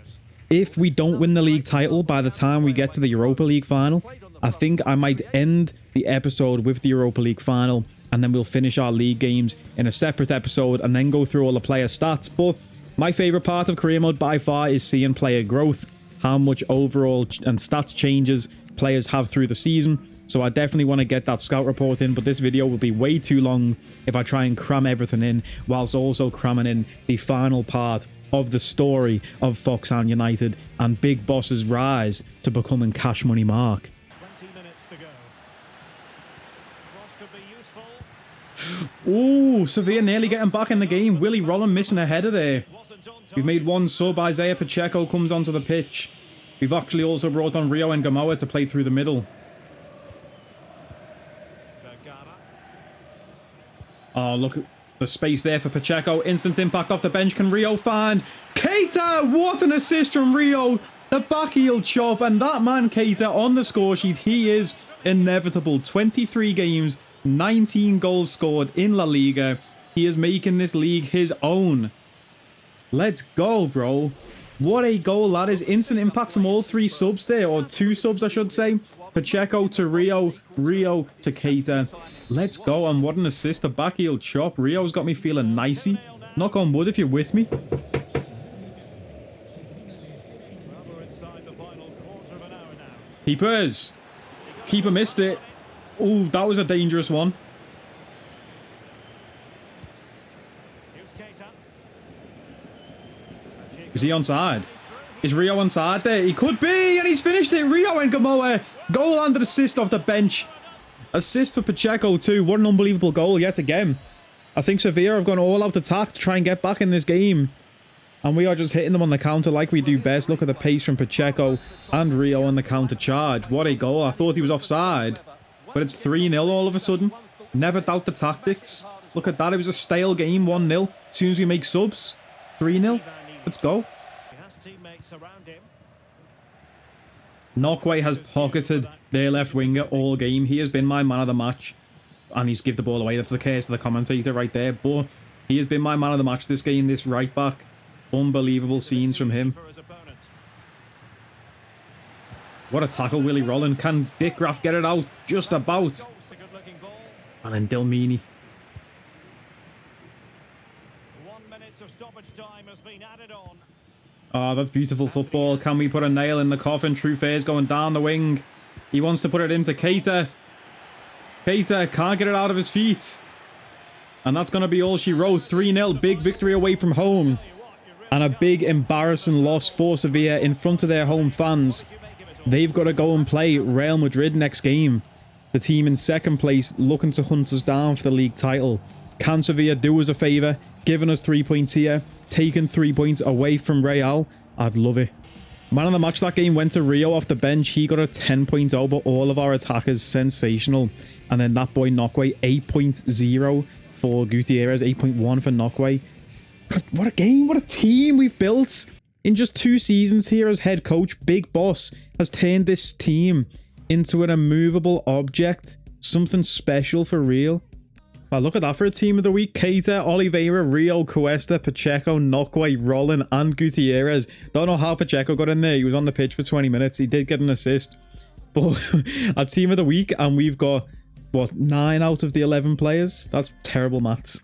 If we don't win the league title by the time we get to the Europa League final, I think I might end the episode with the Europa League final, and then we'll finish our league games in a separate episode and then go through all the player stats. But my favourite part of career mode by far is seeing player growth, how much overall and stats changes players have through the season. So I definitely want to get that scout report in, but this video will be way too long if I try and cram everything in, whilst also cramming in the final part of the story of Foxhound United and Big Boss's rise to becoming Cash Money Mark. 20 minutes to go. Cross could be useful. Ooh, Sevilla nearly getting back in the game. Willie Rollin missing a header there. We've made one sub. Isaiah Pacheco comes onto the pitch. We've actually also brought on Rio and Gamoa to play through the middle. Oh, look at the space there for Pacheco. Instant impact off the bench. Can Rio find Keita? What an assist from Rio. The back heel chop. And that man, Keita, on the score sheet. He is inevitable. 23 games, 19 goals scored in La Liga. He is making this league his own. Let's go, bro. What a goal that is. Instant impact from all three subs there. Or two subs, I should say. Pacheco to Rio. Rio to Keita. Let's go, and what an assist, the back heel chop. Rio's got me feeling nicey. Knock on wood if you're with me. Keepers. Keeper missed it. Oh, that was a dangerous one. Is he onside? Is Rio onside there? He could be, and he's finished it. Rio and Gamoa. Goal and assist off the bench. Assist for Pacheco too. What an unbelievable goal yet again. I think Sevilla have gone all out attack to try and get back in this game. And we are just hitting them on the counter like we do best. Look at the pace from Pacheco and Rio on the counter charge. What a goal. I thought he was offside. But it's 3-0 all of a sudden. Never doubt the tactics. Look at that. It was a stale game. 1-0. As soon as we make subs. 3-0. Let's go. Knockway has pocketed their left winger all game. He has been my man of the match. And he's give the ball away. That's the case of the commentator right there. But he has been my man of the match this game. This right back. Unbelievable scenes from him. What a tackle, Willie Rollin. Can Dick Graff get it out? Just about. And then Dilmini. 1 minute of stoppage time has been added on. Oh, that's beautiful football. Can we put a nail in the coffin? Truffet's going down the wing. He wants to put it into Keita. Keita can't get it out of his feet. And that's going to be all she wrote. 3-0. Big victory away from home. And a big embarrassing loss for Sevilla in front of their home fans. They've got to go and play Real Madrid next game. The team in second place looking to hunt us down for the league title. Can Sevilla do us a favour? Giving us 3 points here. Taking 3 points away from Real. I'd love it. Man of the match that game went to Rio off the bench. He got a 10.0, but all of our attackers sensational. And then that boy Knockway, 8.0 for Gutierrez, 8.1 for Knockway. What a game, what a team we've built. In just 2 seasons here as head coach, Big Boss has turned this team into an immovable object. Something special for real. Wow, look at that for a team of the week. Keita, Oliveira, Rio, Cuesta, Pacheco, Knockway, Rollin, and Gutierrez. Don't know how Pacheco got in there. He was on the pitch for 20 minutes. He did get an assist. But our team of the week, and we've got, what, 9 out of the 11 players? That's terrible maths.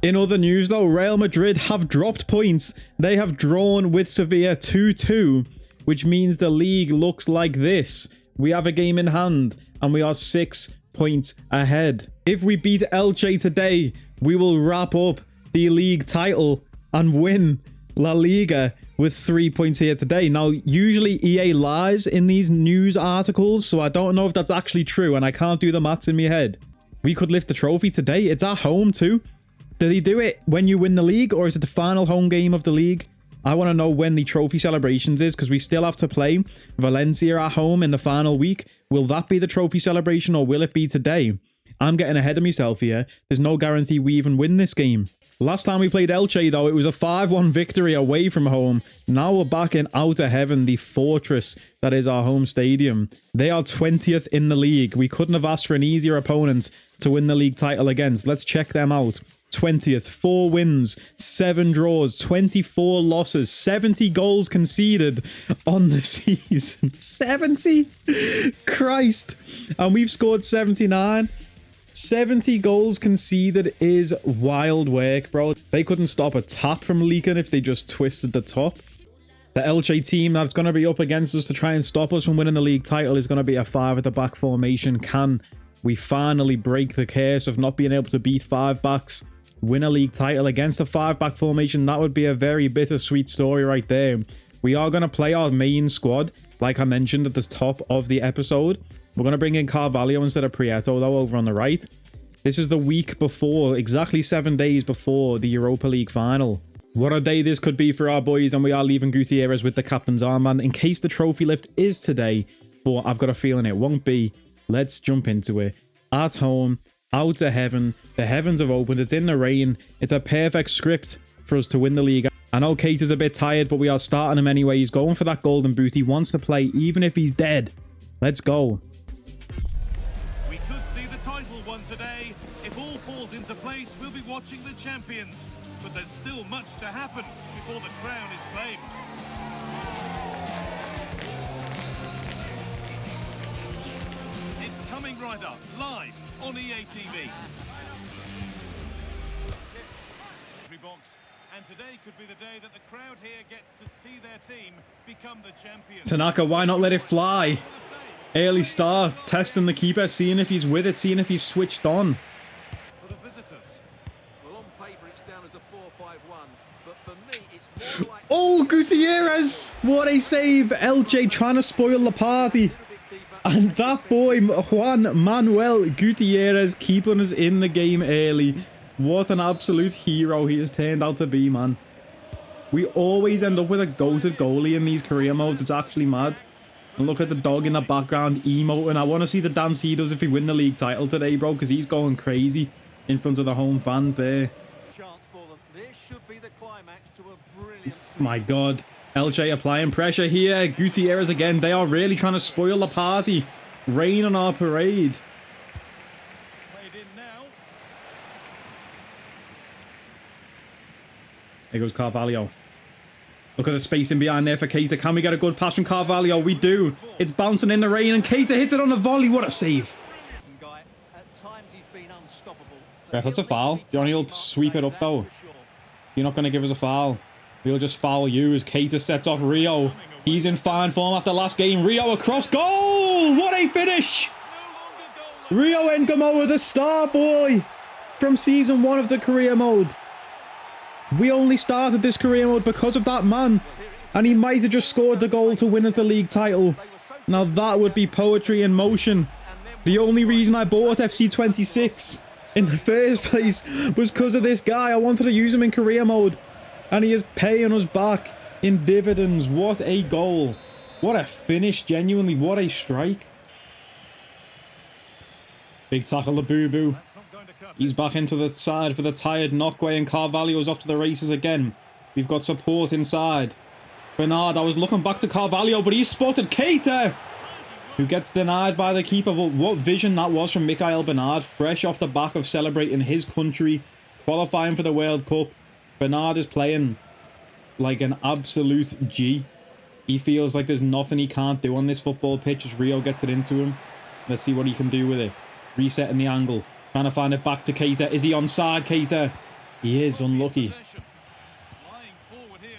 In other news though, Real Madrid have dropped points. They have drawn with Sevilla 2-2, which means the league looks like this. We have a game in hand and we are 6 points ahead. If we beat Elche today, we will wrap up the league title and win La Liga with 3 points here today. Now, usually EA lies in these news articles, so I don't know if that's actually true, and I can't do the maths in my head. We could lift the trophy today. It's at home too. Did he do it when you win the league, or is it the final home game of the league? I want to know when the trophy celebrations is, because we still have to play Valencia at home in the final week. Will that be the trophy celebration, or will it be today? I'm getting ahead of myself here. There's no guarantee we even win this game. Last time we played Elche, though, it was a 5-1 victory away from home. Now we're back in Outer Heaven, the fortress that is our home stadium. They are 20th in the league. We couldn't have asked for an easier opponent to win the league title against. Let's check them out. 20th, 4 wins, 7 draws, 24 losses, 70 goals conceded on the season. 70? Christ. And we've scored 79. 70 goals conceded is wild work, bro. They couldn't stop a tap from leaking if they just twisted the top. The Elche team that's going to be up against us to try and stop us from winning the league title is going to be a 5 at the back formation. Can we finally break the curse of not being able to beat 5 backs, win a league title against a 5-back formation? That would be a very bittersweet story right there. We are going to play our main squad, like I mentioned at the top of the episode. We're going to bring in Carvalho instead of Prieto, though, over on the right. This is the week before, exactly 7 days before the Europa League final. What a day this could be for our boys, and we are leaving Gutierrez with the captain's armband in case the trophy lift is today, but I've got a feeling it won't be. Let's jump into it. At home, Outer Heaven, the heavens have opened, it's in the rain, it's a perfect script for us to win the league. I know Kate is a bit tired, but we are starting him anyway. He's going for that golden boot. He wants to play even if he's dead. Let's go. Today, if all falls into place, we'll be watching the champions. But there's still much to happen before the crown is claimed. It's coming right up, live on EA TV. Box. And today could be the day that the crowd here gets to see their team become the champions. Tanaka, why not let it fly? Early start, testing the keeper, seeing if he's with it, seeing if he's switched on. For the visitors. Well, on paper it's down as a 4-5-1, but for me it's more like... Oh, Gutierrez! What a save! LJ trying to spoil the party. And that boy, Juan Manuel Gutierrez, keeping us in the game early. What an absolute hero he has turned out to be, man. We always end up with a goated goalie in these career modes. It's actually mad. And look at the dog in the background emoting. I want to see the dance he does if we win the league title today, bro, because he's going crazy in front of the home fans there. Chance for them. This should be the climax to a brilliant... My God. LJ applying pressure here. Gutierrez again. They are really trying to spoil the party. Rain on our parade. Played in now. There goes Carvalho. Look at the spacing behind there for Keita. Can we get a good pass from Carvalho? We do. It's bouncing in the rain and Keita hits it on a volley. What a save. At times he's been unstoppable. Ref, that's a foul. Johnny will sweep it up though. You're not going to give us a foul. We'll just foul you as Keita sets off Rio. He's in fine form after last game. Rio across goal. What a finish. Rio Engamoa, the star boy from season 1 of the career mode. We only started this career mode because of that man. And he might have just scored the goal to win us the league title. Now that would be poetry in motion. The only reason I bought FC26 in the first place was because of this guy. I wanted to use him in career mode. And he is paying us back in dividends. What a goal. What a finish, genuinely. What a strike. Big tackle to Boo Boo. He's back into the side for the tired Knockway, and Carvalho's off to the races again. We've got support inside. Bernard, I was looking back to Carvalho, but he spotted Keita, who gets denied by the keeper. But what vision that was from Mikael Bernard, fresh off the back of celebrating his country, qualifying for the World Cup. Bernard is playing like an absolute G. He feels like there's nothing he can't do on this football pitch as Rio gets it into him. Let's see what he can do with it. Resetting the angle. Trying to find it back to Keita. Is he onside, Keita? He is unlucky. Flying forward here.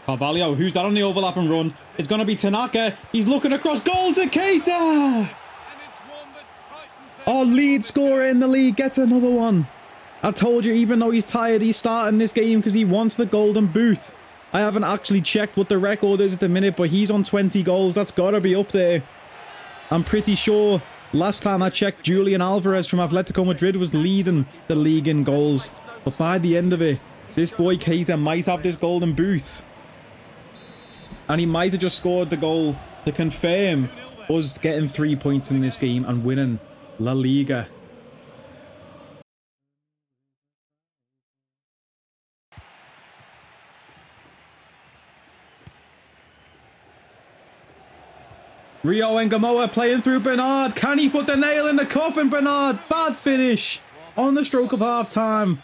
Carvalho, who's that on the overlapping run? It's going to be Tanaka. He's looking across goal to Keita. And it's one that tightens their Our lead scorer in the league gets another one. I told you, even though he's tired, he's starting this game because he wants the golden boot. I haven't actually checked what the record is at the minute, but he's on 20 goals. That's got to be up there. I'm pretty sure last time I checked, Julian Alvarez from Atletico Madrid was leading the league in goals. But by the end of it, this boy Keita might have this golden boot. And he might have just scored the goal to confirm us getting 3 points in this game and winning La Liga. Rio and Gamoa playing through Bernard. Can he put the nail in the coffin, Bernard? Bad finish on the stroke of half time.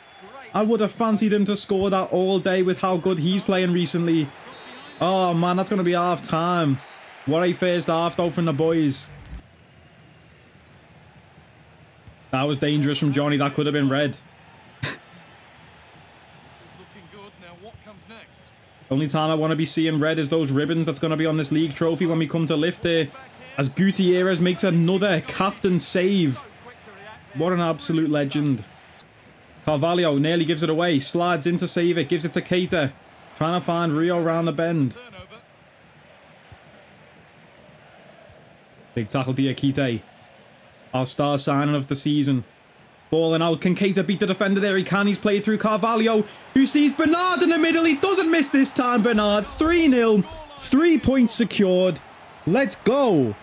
I would have fancied him to score that all day with how good he's playing recently. Oh man, that's going to be half time. What a first half though from the boys. That was dangerous from Johnny. That could have been red. looking good. Now what comes next? Only time I want to be seeing red is those ribbons that's going to be on this league trophy when we come to lift there. As Gutierrez makes another captain save. What an absolute legend. Carvalho nearly gives it away. Slides in to save it. Gives it to Keita. Trying to find Rio around the bend. Turnover. Big tackle to Akite. Our star signing of the season. Balling out. Can Keita beat the defender there? He can. He's played through Carvalho, who sees Bernard in the middle. He doesn't miss this time, Bernard. 3-0. 3 points secured. Let's go.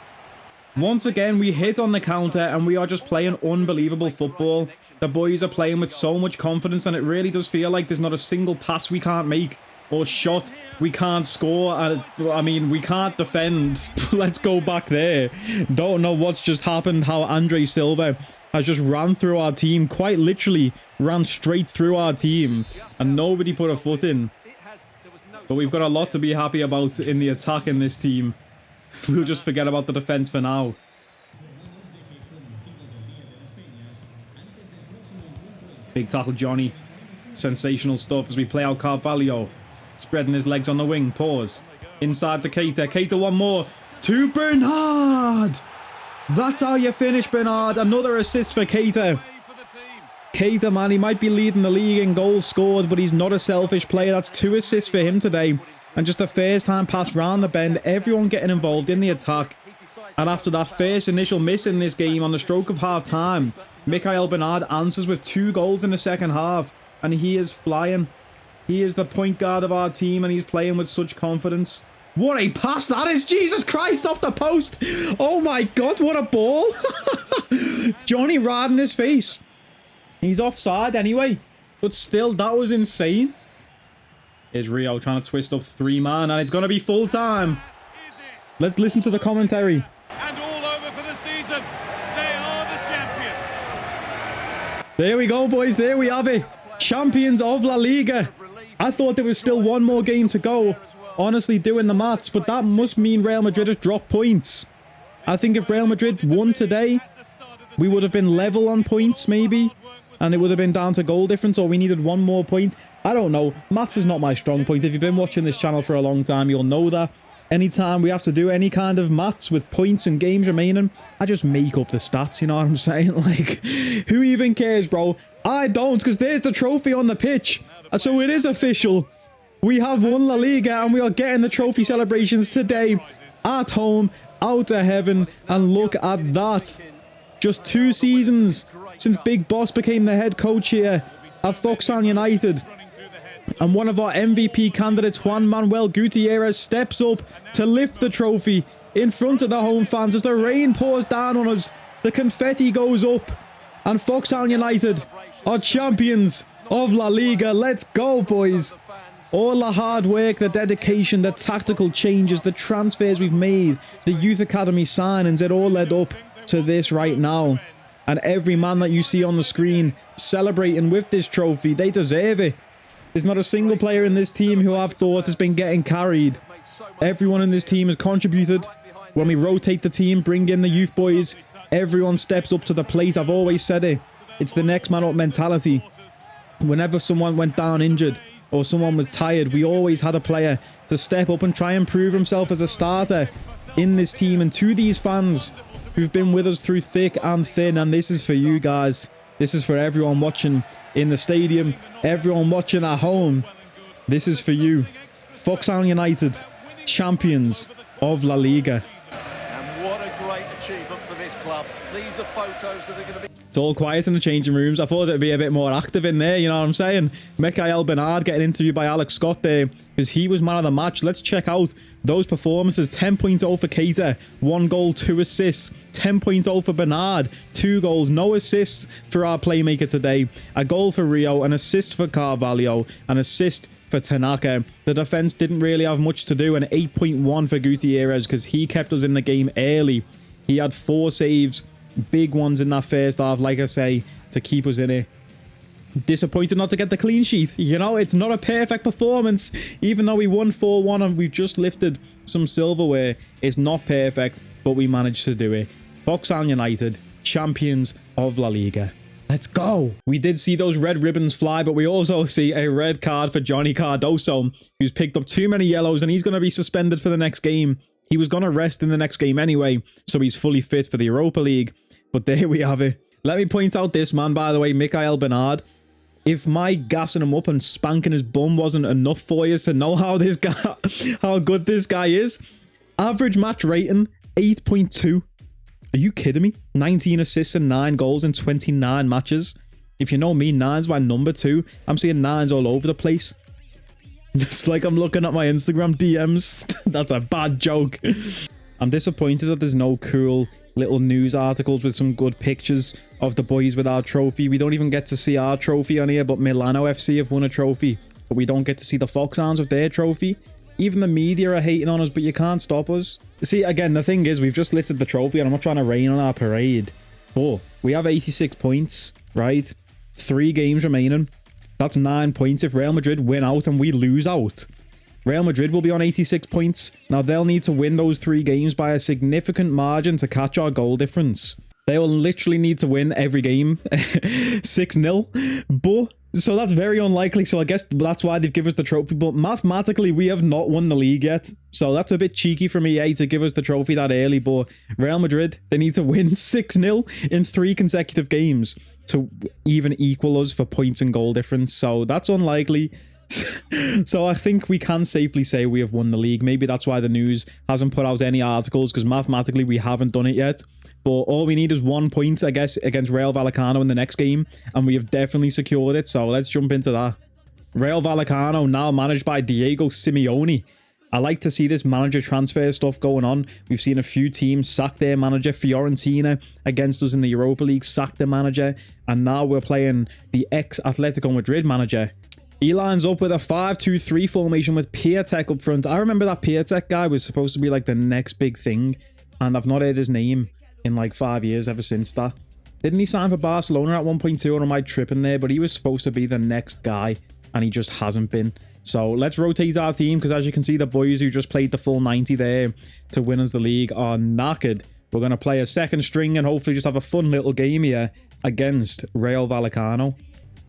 Once again, we hit on the counter and we are just playing unbelievable football. The boys are playing with so much confidence and it really does feel like there's not a single pass we can't make or shot we can't score. I mean, we can't defend. Let's go back there. Don't know what's just happened, how Andre Silva has just ran through our team, quite literally ran straight through our team and nobody put a foot in. But we've got a lot to be happy about in the attack in this team. We'll just forget about the defense for now. Big tackle, Johnny. Sensational stuff as we play out Carvalho. Spreading his legs on the wing. Pause. Inside to Keita. Keita one more. To Bernard. That's how you finish, Bernard. Another assist for Keita. Keita, man, he might be leading the league in goals scored, but he's not a selfish player. That's 2 assists for him today. And just a first-time pass round the bend. Everyone getting involved in the attack. And after that first initial miss in this game on the stroke of half-time, Mikael Bernard answers with 2 goals in the second half. And he is flying. He is the point guard of our team and he's playing with such confidence. What a pass that is! Jesus Christ, off the post! Oh my god, what a ball! Johnny right in his face. He's offside anyway. But still, that was insane. Here's Rio trying to twist up 3-man and it's going to be full time. Let's listen to the commentary. And all over for the season. They are the champions. There we go, boys. There we have it. Champions of La Liga. I thought there was still one more game to go. Honestly, doing the maths, but that must mean Real Madrid has dropped points. I think if Real Madrid won today, we would have been level on points, maybe. And it would have been down to goal difference, or we needed 1 more point. I don't know. Maths is not my strong point. If you've been watching this channel for a long time, you'll know that. Anytime we have to do any kind of maths with points and games remaining, I just make up the stats, you know what I'm saying? Like, who even cares, bro? I don't, because there's the trophy on the pitch. So it is official. We have won La Liga and we are getting the trophy celebrations today at home, out of heaven. And look at that. Just 2 seasons since Big Boss became the head coach here at Foxhound United. And one of our MVP candidates, Juan Manuel Gutierrez, steps up to lift the trophy in front of the home fans as the rain pours down on us. The confetti goes up and Foxhound United are champions of La Liga. Let's go, boys. All the hard work, the dedication, the tactical changes, the transfers we've made, the youth academy signings, it all led up to this right now. And every man that you see on the screen celebrating with this trophy, they deserve it. There's not a single player in this team who I've thought has been getting carried. Everyone in this team has contributed. When we rotate the team, bring in the youth boys, Everyone steps up to the plate. I've always said it. It's the next man up mentality. Whenever someone went down injured or someone was tired, we always had a player to step up and try and prove himself as a starter in this team. And to these fans who've been with us through thick and thin, and this is for you guys. This is for everyone watching in the stadium, everyone watching at home. This is for you. Foxhound United, champions of La Liga. And what a great achievement for this club. These are photos that are going to be... It's all quiet in the changing rooms. I thought it'd be a bit more active in there, you know what I'm saying? Mikhail Bernard getting interviewed by Alex Scott there because he was man of the match. Let's check out those performances. 10.0 for Keita, 1 goal, 2 assists. 10.0 for Bernard, 2 goals, no assists for our playmaker today. A goal for Rio, an assist for Carvalho, an assist for Tanaka. The defense didn't really have much to do, and 8.1 for Gutierrez because he kept us in the game early. He had 4 saves, big ones in that first half, like I say, to keep us in it. Disappointed not to get the clean sheet. You know, it's not a perfect performance. Even though we won 4-1 and we just lifted some silverware, it's not perfect, but we managed to do it. Foxhound United, champions of La Liga. Let's go. We did see those red ribbons fly, but we also see a red card for Johnny Cardoso, who's picked up too many yellows, and he's going to be suspended for the next game. He was going to rest in the next game anyway, so he's fully fit for the Europa League. But there we have it. Let me point out this man, by the way, Mikhail Bernard. If my gassing him up and spanking his bum wasn't enough for you to know how this guy, how good this guy is, average match rating 8.2. Are you kidding me? 19 assists and 9 goals in 29 matches. If you know me, 9's my number 2. I'm seeing 9s all over the place. Just like I'm looking at my Instagram DMs. That's a bad joke. I'm disappointed that there's no cool little news articles with some good pictures of the boys with our trophy. We don't even get to see our trophy on here, but Milano FC have won a trophy. But we don't get to see the Foxhounds with their trophy. Even the media are hating on us, but you can't stop us. See, again, the thing is, we've just lifted the trophy, and I'm not trying to rain on our parade. But we have 86 points, right? 3 games remaining. That's 9 points if Real Madrid win out and we lose out. Real Madrid will be on 86 points. Now, they'll need to win those 3 games by a significant margin to catch our goal difference. They will literally need to win every game 6-0. But so that's very unlikely. So I guess that's why they've given us the trophy. But mathematically, we have not won the league yet. So that's a bit cheeky from EA to give us the trophy that early. But Real Madrid, they need to win 6-0 in 3 consecutive games to even equal us for points and goal difference. So that's unlikely. So I think we can safely say we have won the league. Maybe that's why the news hasn't put out any articles, because mathematically we haven't done it yet. But all we need is 1 point, I guess, against Rayo Vallecano in the next game, and we have definitely secured it. So let's jump into that. Rayo Vallecano now managed by Diego Simeone. I like to see this manager transfer stuff going on. We've seen a few teams sack their manager. Fiorentina against us in the Europa League sacked their manager, and now we're playing the ex-Atletico Madrid manager. He lines up with a 5-2-3 formation with Pieface up front. I remember that Pieface guy was supposed to be like the next big thing, and I've not heard his name in like 5 years ever since that. Didn't he sign for Barcelona at 1.2, or am I tripping there? But he was supposed to be the next guy, and he just hasn't been. So let's rotate our team, because as you can see, the boys who just played the full 90 there to win us the league are knackered. We're going to play a second string and hopefully just have a fun little game here against Rayo Vallecano.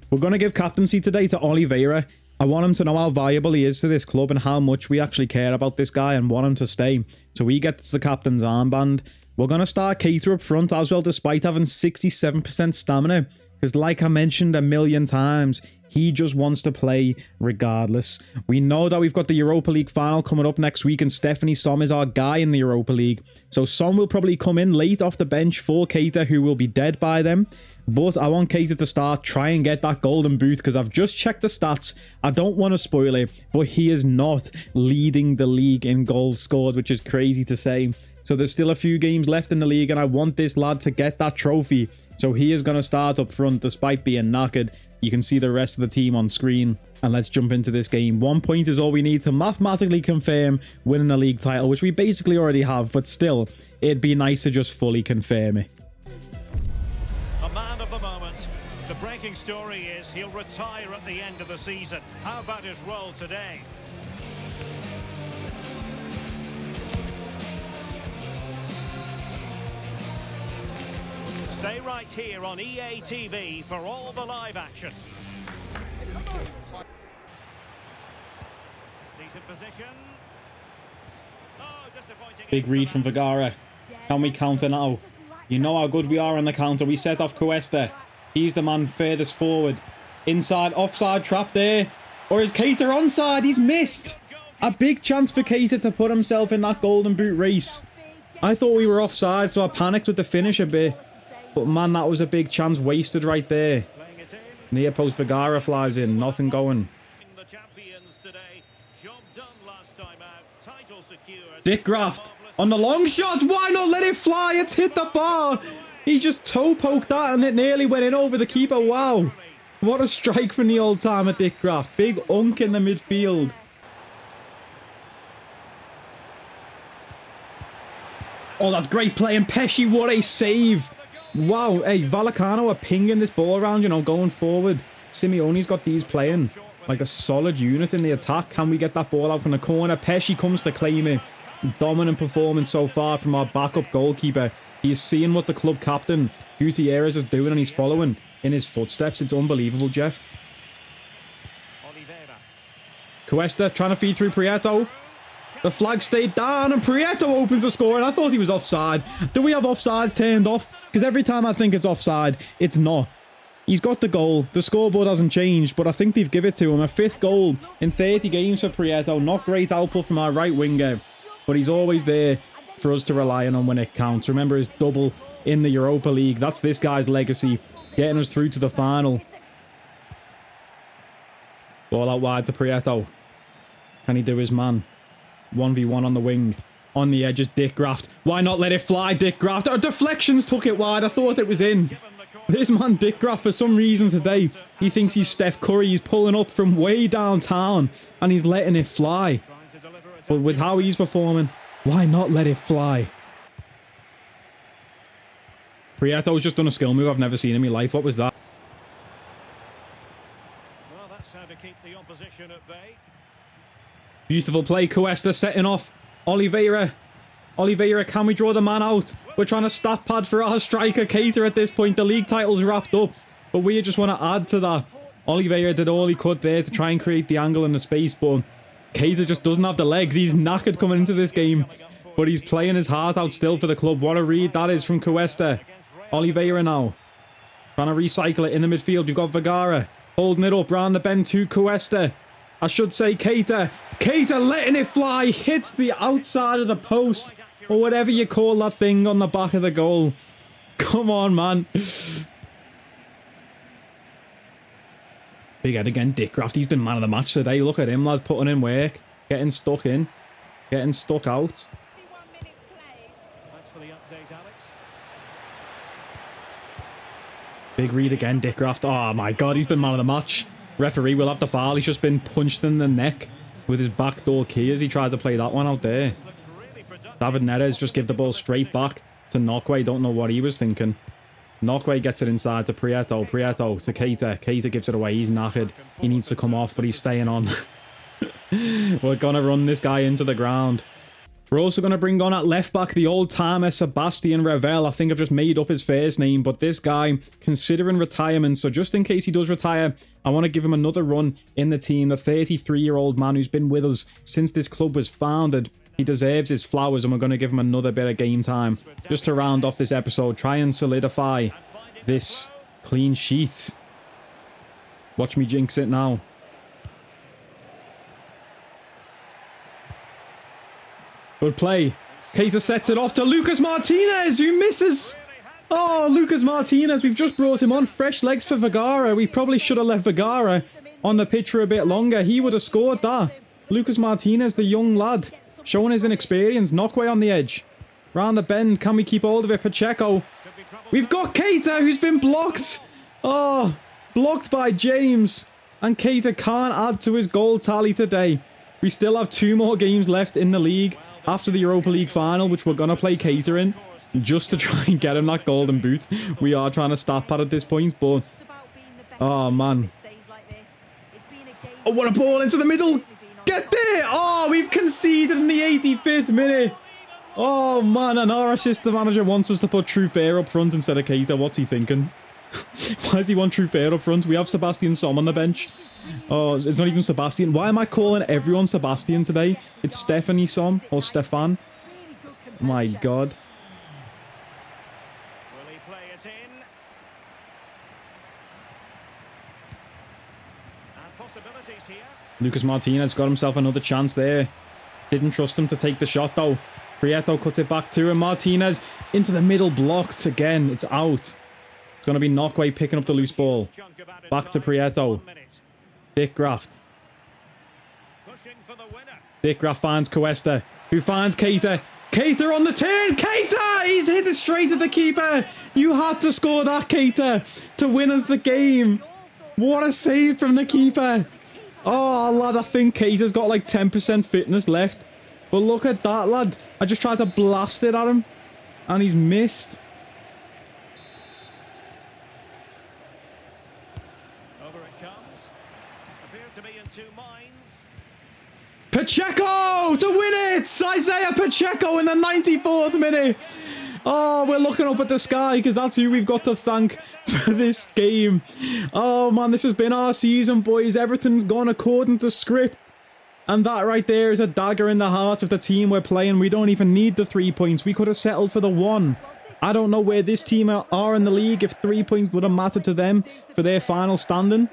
We're going to give captaincy today to Oliveira. I want him to know how valuable he is to this club and how much we actually care about this guy and want him to stay. So he gets the captain's armband. We're going to start Keita up front as well, despite having 67% stamina. Because like I mentioned a million times, he just wants to play regardless. We know that we've got the Europa League final coming up next week, and Stephanie Som is our guy in the Europa League. So Som will probably come in late off the bench for Keita, who will be dead by then. But I want Keita to start, try and get that golden boot, because I've just checked the stats. I don't want to spoil it, but he is not leading the league in goals scored, which is crazy to say. So there's still a few games left in the league, and I want this lad to get that trophy. So he is going to start up front despite being knackered. You can see the rest of the team on screen. And let's jump into this game. 1 point is all we need to mathematically confirm winning the league title, which we basically already have. But still, it'd be nice to just fully confirm it. A man of the moment. The breaking story is he'll retire at the end of the season. How about his role today? Stay right here on EA TV for all the live action. Decent position. Oh, disappointing. Big read from Vergara. Can we counter now? You know how good we are on the counter. We set off Cuesta. He's the man furthest forward. Inside, offside trap there. Or is Keita onside? He's missed. A big chance for Keita to put himself in that golden boot race. I thought we were offside, so I panicked with the finish a bit. But man, that was a big chance wasted right there. Near post Vergara flies in. Nothing going. Dick Graft on the long shot. Why not let it fly? It's hit the bar. He just toe poked that and it nearly went in over the keeper. Wow. What a strike from the old timer Dick Graft. Big unk in the midfield. Oh, that's great play. And Pesci, what a save. Wow. Hey, Vallecano are pinging this ball around, you know, going forward. Simeone's got these playing like a solid unit in the attack. Can we get that ball out from the corner? Pesci comes to claim it. Dominant performance so far from our backup goalkeeper. He's seeing what the club captain, Gutierrez, is doing and he's following in his footsteps. It's unbelievable, Jeff. Cuesta trying to feed through Prieto. The flag stayed down and Prieto opens the score and I thought he was offside. Do we have offsides turned off? Because every time I think it's offside, it's not. He's got the goal. The scoreboard hasn't changed, but I think they've given it to him. A 5th goal in 30 games for Prieto. Not great output from our right winger, but he's always there for us to rely on when it counts. Remember his double in the Europa League. That's this guy's legacy, getting us through to the final. Ball out wide to Prieto. Can he do his man? 1v1 on the wing. On the edge is Dick Graft. Why not let it fly, Dick Graft? Our deflections took it wide. I thought it was in. This man, Dick Graft, for some reason today, he thinks he's Steph Curry. He's pulling up from way downtown and he's letting it fly. But with how he's performing, why not let it fly? Prieto's just done a skill move I've never seen in my life. What was that? Well, that's how to keep the opposition at bay. Beautiful play. Cuesta setting off. Oliveira, can we draw the man out? We're trying to stat pad for our striker, Keita, at this point. The league title's wrapped up, but we just want to add to that. Oliveira did all he could there to try and create the angle and the space, but Keita just doesn't have the legs. He's knackered coming into this game, but he's playing his heart out still for the club. What a read that is from Cuesta. Oliveira now. Trying to recycle it in the midfield. You've got Vergara holding it up round the bend to Cuesta. I should say Keita. Keita letting it fly. Hits the outside of the post. Or whatever you call that thing on the back of the goal. Come on, man. Big head again, Dick Graft. He's been man of the match today. Look at him, lads, putting in work. Getting stuck in. Getting stuck out. Thanks for the update, Alex. Big read again, Dick Graft. Oh my god, he's been man of the match. Referee will have the foul. He's just been punched in the neck with his backdoor key as he tried to play that one out there. David Neres just give the ball straight back to Nokwe. Don't know what he was thinking. Nokwe gets it inside to Prieto. Prieto to Keita. Keita gives it away. He's knackered. He needs to come off, but he's staying on. We're going to run this guy into the ground. We're also going to bring on at left back the old-timer Sebastian Revel. I think I've just made up his first name, but this guy considering retirement. So just in case he does retire, I want to give him another run in the team. The 33-year-old man who's been with us since this club was founded. He deserves his flowers, and we're going to give him another bit of game time. Just to round off this episode, try and solidify this clean sheet. Watch me jinx it now. Good play. Keita sets it off to Lucas Martinez, who misses. Oh, Lucas Martinez, we've just brought him on. Fresh legs for Vergara. We probably should have left Vergara on the pitch for a bit longer. He would have scored that. Lucas Martinez, the young lad, showing his inexperience. Nokwe on the edge. Round the bend. Can we keep hold of it? Pacheco. We've got Keita, who's been blocked. Oh, blocked by James. And Keita can't add to his goal tally today. We still have 2 more games left in the league after the Europa League final, which we're going to play Keita in, just to try and get him that golden boot. We are trying to stat pad at this point, but... oh, man. Oh, what a ball into the middle! Get there! Oh, we've conceded in the 85th minute! Oh man, and our assistant manager wants us to put Trufair up front instead of Keita. What's he thinking? Why does he want Trufair up front? We have Sebastian Som on the bench. Oh, it's not even Sebastian. Why am I calling everyone Sebastian today? It's Stephanie Som or Stefan. My God. Will he play it in? And possibilities here. Lucas Martinez got himself another chance there. Didn't trust him to take the shot though. Prieto cuts it back to him. Martinez into the middle, blocked again. It's out. It's going to be Knockway picking up the loose ball. Back to Prieto. Dick Graft. Dick Graft finds Cuesta, who finds Keita. Keita on the turn. Keita! He's hit it straight at the keeper. You had to score that, Keita, to win us the game. What a save from the keeper. Oh, lad, I think Keita's got like 10% fitness left. But look at that, lad. I just tried to blast it at him, and he's missed. Over it comes. Appear to be in two minds. Pacheco to win it! Isaiah Pacheco in the 94th minute. Oh, we're looking up at the sky because that's who we've got to thank for this game. Oh, man, this has been our season, boys. Everything's gone according to script. And that right there is a dagger in the heart of the team we're playing. We don't even need the 3 points. We could have settled for the 1. I don't know where this team are in the league if 3 points would have mattered to them for their final standing.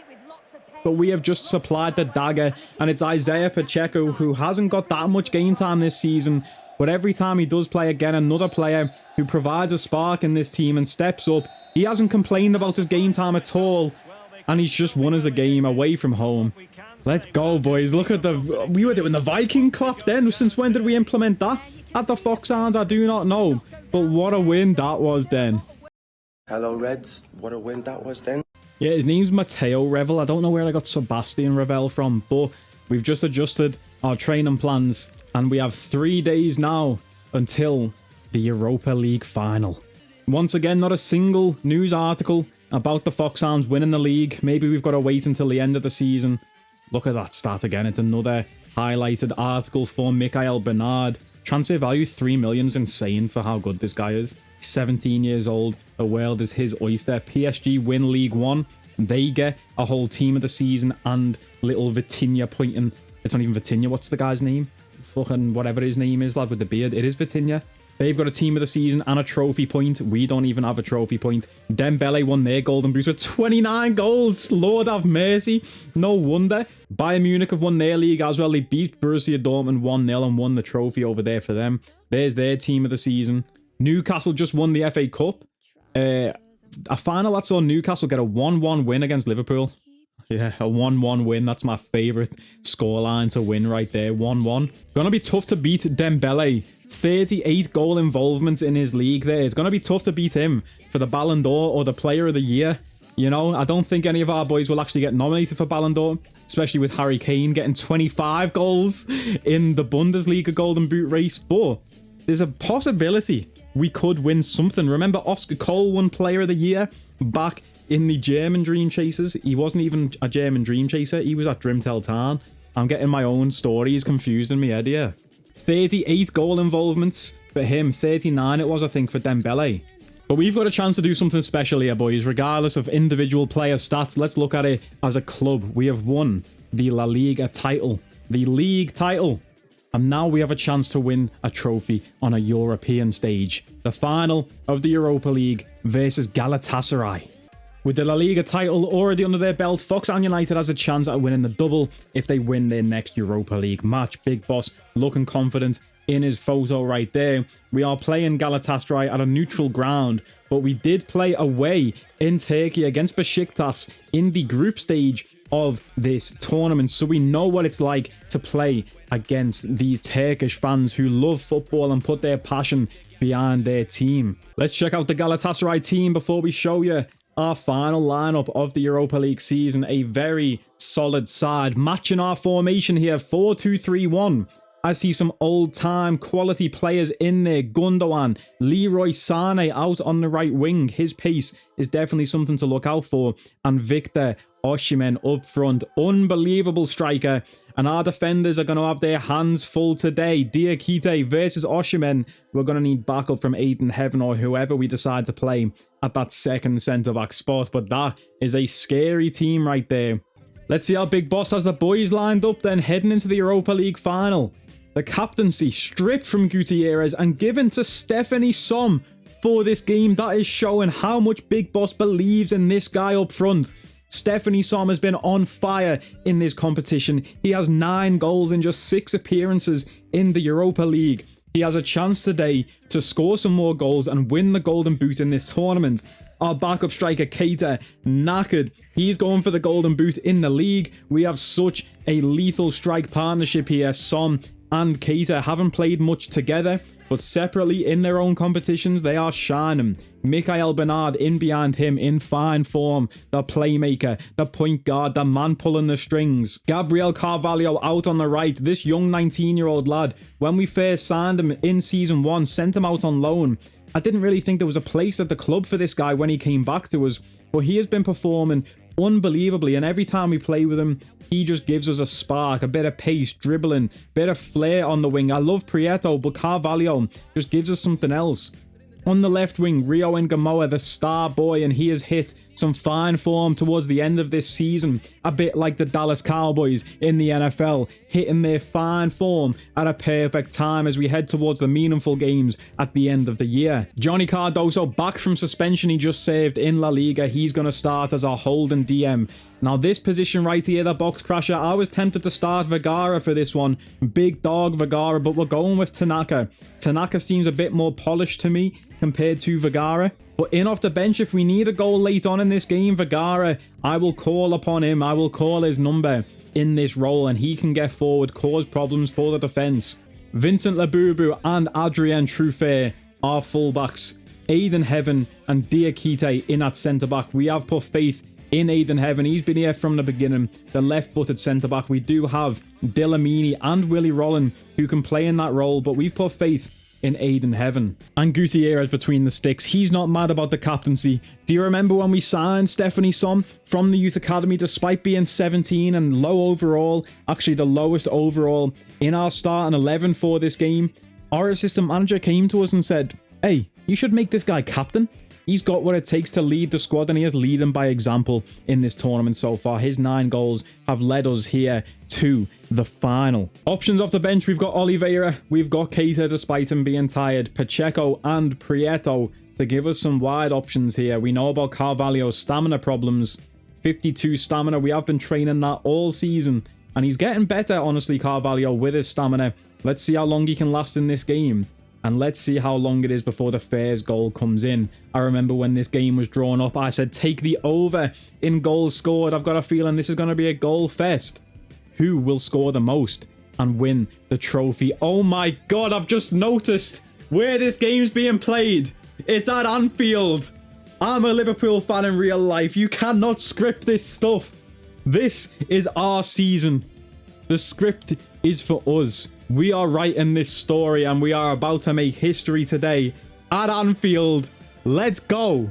But we have just supplied the dagger, and it's Isaiah Pacheco who hasn't got that much game time this season. But every time he does play again, another player who provides a spark in this team and steps up. He hasn't complained about his game time at all, and he's just won us a game away from home. Let's go, boys. Look at the... We were doing the Viking clap then. Since when did we implement that? At the Foxhounds, I do not know. But what a win that was then. Hello, Reds. What a win that was then. Yeah, his name's Matteo Revel. I don't know where I got Sebastian Revel from, but we've just adjusted our training plans, and we have 3 days now until the Europa League final. Once again, not a single news article about the Foxhounds winning the league. Maybe we've got to wait until the end of the season. Look at that stat again. It's another highlighted article for Mikael Bernard. Transfer value 3 million is insane for how good this guy is. 17 years old. The world is his oyster. PSG win League 1. They get a whole team of the season and little Vitinha pointing. It's not even Vitinha. What's the guy's name? Fucking whatever his name is, lad, with the beard. It is Vitinha. They've got a team of the season and a trophy point. We don't even have a trophy point. Dembele won their golden boot with 29 goals. Lord have mercy. No wonder. Bayern Munich have won their league as well. They beat Borussia Dortmund 1-0 and won the trophy over there for them. There's their team of the season. Newcastle just won the FA Cup. A final that saw Newcastle get a 1-1 win against Liverpool. Yeah, a 1-1 win. That's my favourite scoreline to win right there. 1-1. Gonna be tough to beat Dembele. 38 goal involvements in his league there. It's gonna be tough to beat him for the Ballon d'Or or the Player of the Year. You know, I don't think any of our boys will actually get nominated for Ballon d'Or, especially with Harry Kane getting 25 goals in the Bundesliga Golden Boot race. But there's a possibility we could win something. Remember, Oscar Cole won Player of the Year back in the German Dream Chasers. He wasn't even a German Dream Chaser. He was at Grimtel Town. I'm getting my own stories confused in my head here. 38 goal involvements for him. 39 it was, I think, for Dembele. But we've got a chance to do something special here, boys. Regardless of individual player stats, let's look at it as a club. We have won the La Liga title. The league title. And now we have a chance to win a trophy on a European stage. The final of the Europa League versus Galatasaray. With the La Liga title already under their belt, Foxhound United has a chance at winning the double if they win their next Europa League match. Big Boss looking confident in his photo right there. We are playing Galatasaray at a neutral ground, but we did play away in Turkey against Besiktas in the group stage of this tournament, so we know what it's like to play against these Turkish fans who love football and put their passion behind their team. Let's check out the Galatasaray team before we show you our final lineup of the Europa League season. A very solid side, matching our formation here, 4-2-3-1. I see some old-time quality players in there. Gundogan, Leroy Sané out on the right wing. His pace is definitely something to look out for. And Victor Osimhen up front. Unbelievable striker. And our defenders are going to have their hands full today. Diakite versus Oshimen. We're going to need backup from Aiden Heaven or whoever we decide to play at that second centre-back spot. But that is a scary team right there. Let's see how Big Boss has the boys lined up then, heading into the Europa League final. The captaincy stripped from Gutierrez and given to Stephanie Som for this game. That is showing how much Big Boss believes in this guy up front. Stephanie Som has been on fire in this competition. He has 9 goals in just 6 appearances in the Europa League. He has a chance today to score some more goals and win the Golden Boot in this tournament. Our backup striker, Keita, knackered. He's going for the Golden Boot in the league. We have such a lethal strike partnership here. Som and Keita haven't played much together, but separately in their own competitions, they are shining. Mikael Bernard in behind him in fine form. The playmaker, the point guard, the man pulling the strings. Gabriel Carvalho out on the right. This young 19-year-old lad, when we first signed him in Season 1, sent him out on loan. I didn't really think there was a place at the club for this guy when he came back to us, but he has been performing unbelievably, and every time we play with him, he just gives us a spark, a bit of pace, dribbling, bit of flair on the wing. I love Prieto, but Carvalho just gives us something else. On the left wing, Rio Ngamoa, the star boy, and he has hit some fine form towards the end of this season, a bit like the Dallas Cowboys in the NFL, hitting their fine form at a perfect time as we head towards the meaningful games at the end of the year. Johnny Cardoso back from suspension he just saved in La Liga. He's going to start as our holding DM. Now this position right here, the box crasher, I was tempted to start Vergara for this one. Big dog Vergara, but we're going with Tanaka. Tanaka seems a bit more polished to me compared to Vergara. But in off the bench, if we need a goal late on in this game, Vergara, I will call upon him. I will call his number in this role, and he can get forward, cause problems for the defense. Vincent Labubu and Adrien Truffert are fullbacks. Aiden Heaven and Diakite in at centre-back. We have put faith in Aiden Heaven. He's been here from the beginning. The left-footed centre-back. We do have Delamini and Willie Rollin who can play in that role, but we've put faith in Aiden Heaven. And Gutierrez between the sticks. He's not mad about the captaincy. Do you remember when we signed Stephanie Som from the youth academy despite being 17 and low overall, actually the lowest overall in our starting 11 for this game? Our assistant manager came to us and said, hey, you should make this guy captain. He's got what it takes to lead the squad, and he has led them by example in this tournament so far. His 9 goals have led us here to the final. Options off the bench, we've got Oliveira, we've got Keita despite him being tired, Pacheco and Prieto to give us some wide options here. We know about Carvalho's stamina problems. 52 stamina, we have been training that all season, and he's getting better, honestly, Carvalho, with his stamina. Let's see how long he can last in this game. And let's see how long it is before the Fairs goal comes in. I remember when this game was drawn up, I said, take the over in goals scored. I've got a feeling this is going to be a goal fest. Who will score the most and win the trophy? Oh my God, I've just noticed where this game's being played. It's at Anfield. I'm a Liverpool fan in real life. You cannot script this stuff. This is our season. The script is for us. We are writing this story and we are about to make history today at Anfield. Let's go.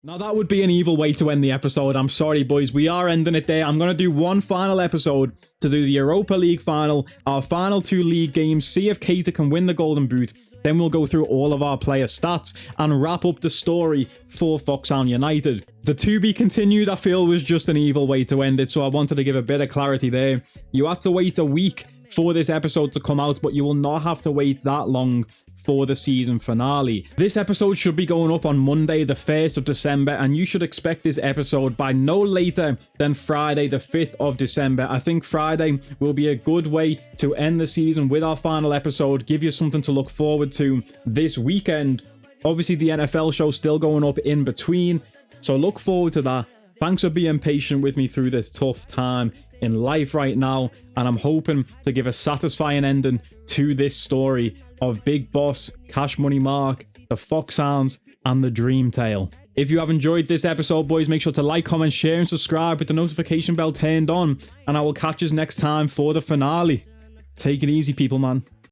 Now that would be an evil way to end the episode. I'm sorry, boys. We are ending it there. I'm going to do one final episode to do the Europa League final, our final 2 league games, see if Keita can win the Golden Boot. Then we'll go through all of our player stats and wrap up the story for Foxhound United. The to be continued, I feel, was just an evil way to end it, so I wanted to give a bit of clarity there. You had to wait a week for this episode to come out, but you will not have to wait that long for the season finale. This episode should be going up on Monday, the 1st of December, and you should expect this episode by no later than Friday, the 5th of December. I think Friday will be a good way to end the season with our final episode, give you something to look forward to this weekend. Obviously, the NFL show still going up in between, so look forward to that. Thanks for being patient with me through this tough time in life right now, and I'm hoping to give a satisfying ending to this story of Big Boss, Cash Money Mark, the Foxhounds, and the Dream Tale. If you have enjoyed this episode, boys, make sure to like, comment, share, and subscribe with the notification bell turned on, and I will catch you next time for the finale. Take it easy, people, man.